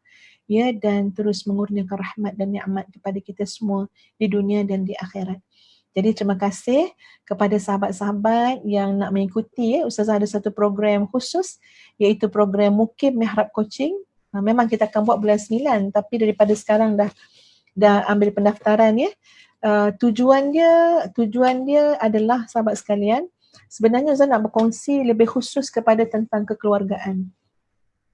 Speaker 2: dan terus mengurniakan rahmat dan nikmat kepada kita semua di dunia dan di akhirat. Jadi terima kasih kepada sahabat-sahabat yang nak mengikuti. Ustazah ada satu program khusus, iaitu program Mukim Mihrab Coaching. Memang kita akan buat bulan 9, tapi daripada sekarang dah ambil pendaftaran. Tujuan dia adalah, sahabat sekalian, sebenarnya Ustaz nak berkongsi lebih khusus kepada tentang kekeluargaan,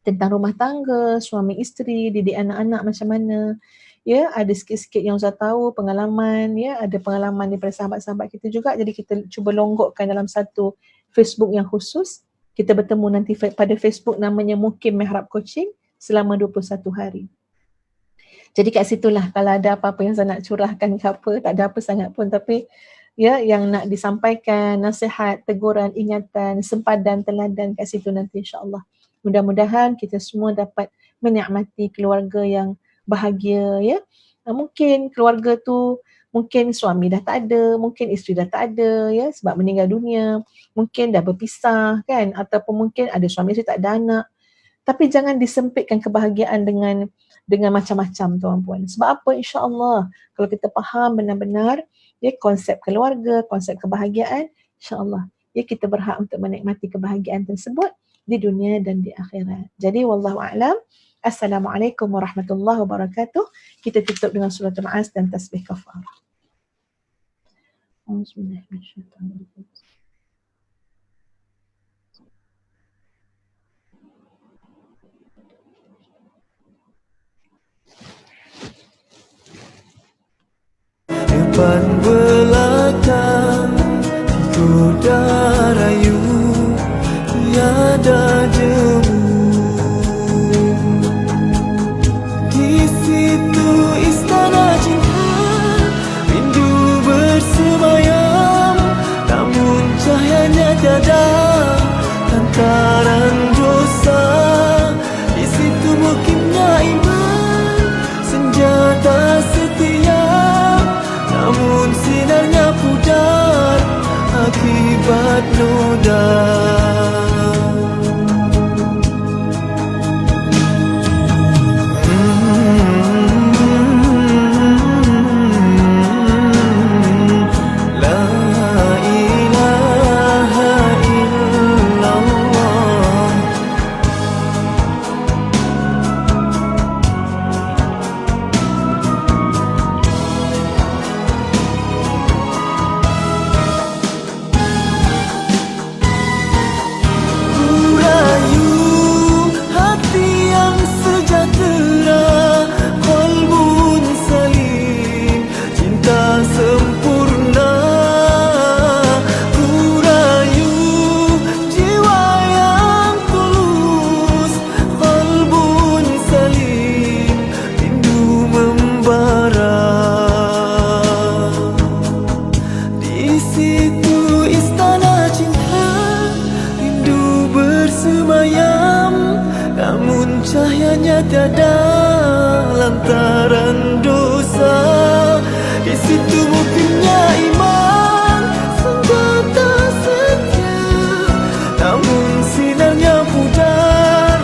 Speaker 2: tentang rumah tangga, suami isteri, didik anak-anak macam mana. Ada sikit-sikit yang Ustaz tahu, pengalaman, ada pengalaman daripada sahabat-sahabat kita juga. Jadi kita cuba longgokkan dalam satu Facebook yang khusus. Kita bertemu nanti pada Facebook, namanya Mukim Mihrab Coaching, selama 21 hari. Jadi kat situlah kalau ada apa-apa yang saya nak curahkan ke apa, tak ada apa sangat pun, tapi yang nak disampaikan, nasihat, teguran, ingatan, sempadan, teladan kat situ nanti insya-Allah. Mudah-mudahan kita semua dapat menikmati keluarga yang bahagia. Mungkin keluarga tu, mungkin suami dah tak ada, mungkin isteri dah tak ada, sebab meninggal dunia, mungkin dah berpisah kan, ataupun mungkin ada suami isteri tak ada anak. Tapi jangan disempitkan kebahagiaan dengan macam-macam tuan-puan. Sebab apa? InsyaAllah kalau kita faham benar-benar konsep keluarga, konsep kebahagiaan, insyaAllah kita berhak untuk menikmati kebahagiaan tersebut di dunia dan di akhirat. Jadi wallahu a'lam. Assalamualaikum warahmatullahi wabarakatuh. Kita tutup dengan surah Al-Ma'as dan tasbih kafarah. Bismillahirrahmanirrahim.
Speaker 1: Depan belakang kuda rayu, tiada jemu. Di situ istana cinta, rindu bersemayam, namun cahayanya tiada lantaran dosa. Di situ mukimnya iman, senjata setia, namun sinarnya pudar akibat noda. La ilaha illallah. Rayu hati yang sejahtera, qalbun salim, cinta sempurna. Ku rayu jiwa yang tulus, qalbun salim, rindu membara. Di situ istana cinta, rindu bersemayam, namun cahayanya tiada lantaran dosa. Di situ mukimnya iman, senjata setia, namun sinarnya pudar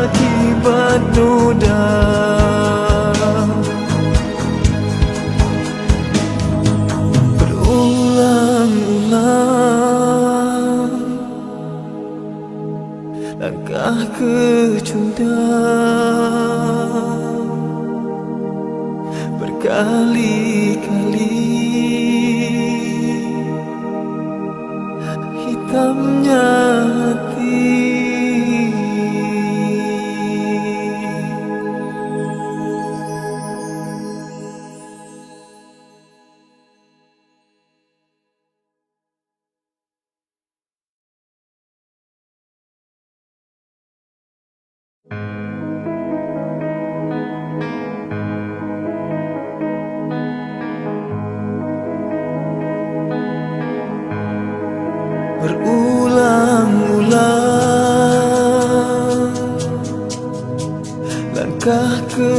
Speaker 1: akibat noda. Berulang-ulang langkah kecundang, berkali-kali hitamnya hati.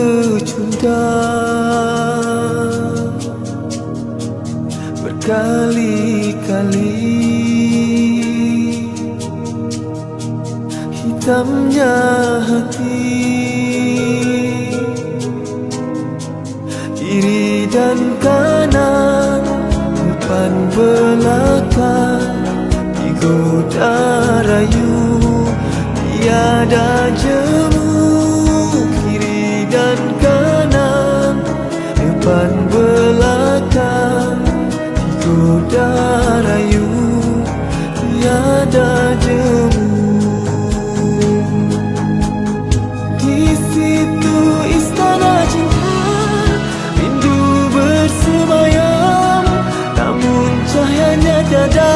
Speaker 1: kecundang berkali-kali, hitamnya hati, kiri dan kanan, depan belakang, digoda rayu, tiada jemu. Kiri dan kanan, depan belakang, digoda rayu, tiada jemu. Di situ istana cinta, rindu bersemayam, namun cahayanya tiada,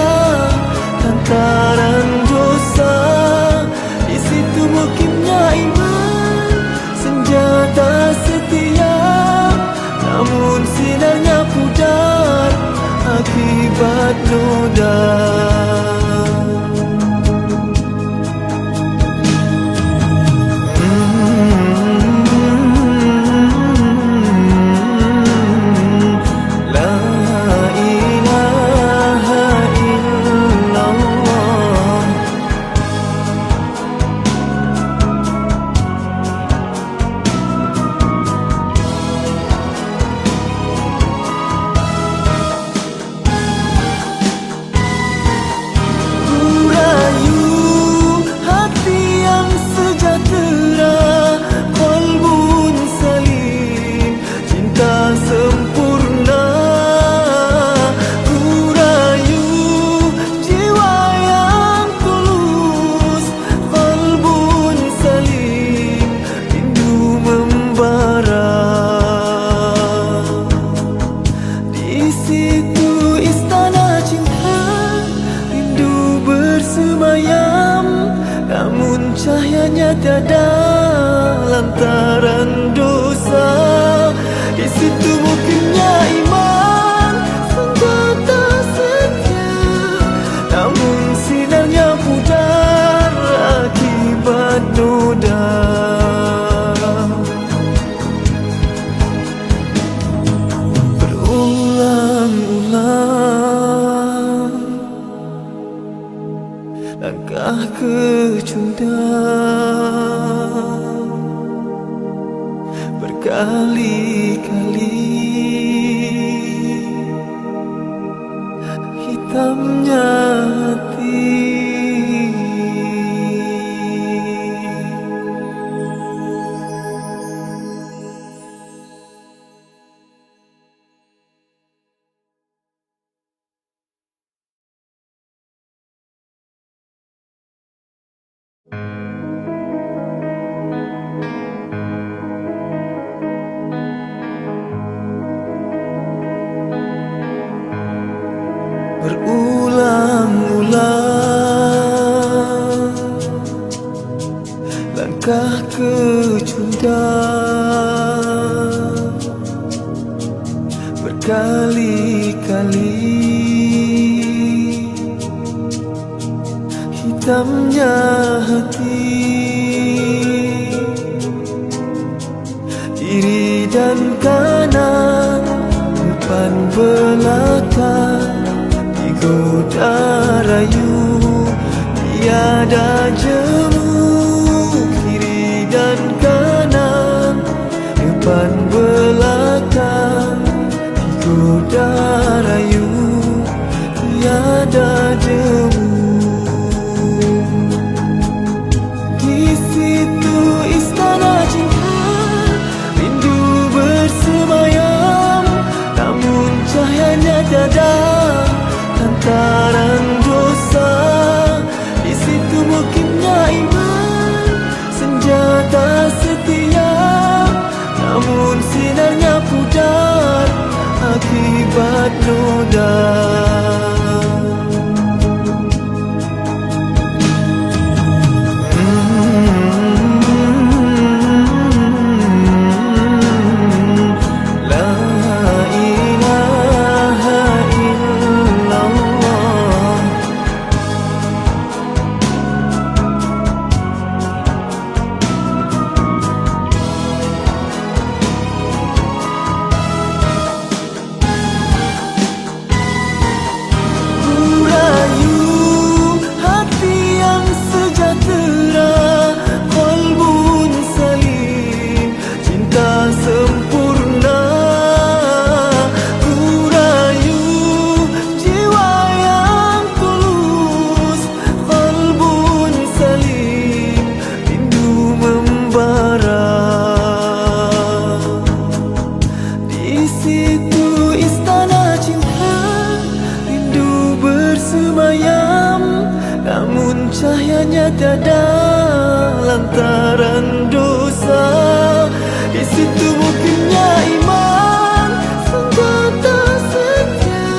Speaker 1: lantaran dosa. Di situ mukimnya iman, senjata setia, namun sinarnya pudar akibat noda. Namun cahayanya tiada, lantaran dosa. Di situ mukimnya iman, senjata setia, namun sinarnya pudar akibat noda. Berulang-ulang langkah kecundang berkali-kali, hitamnya hati. Berulang-ulang langkah kecundang berkali-kali, hitamnya hati, kiri dan kanan, depan belakang, digoda rayu, tiada jemu. Kiri dan kanan, depan belakang, digoda rayu, tiada jemu. Di situ istana cinta, rindu bersemayam, namun cahayanya tiada, lantaran dosa. Di situ mukimnya iman, senjata setia, namun sinarnya pudar akibat noda. Begitu mungkinnya iman senjata setia,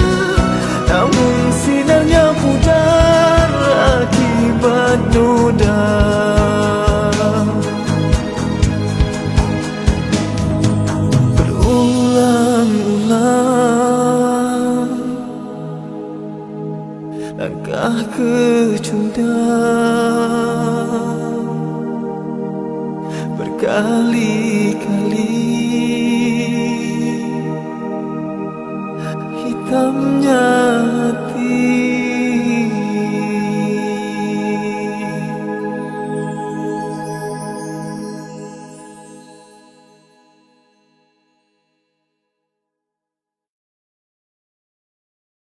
Speaker 1: namun sinarnya pudar akibat noda. Berulang-ulang langkah kecundang, berkali-kali hitamnya hati.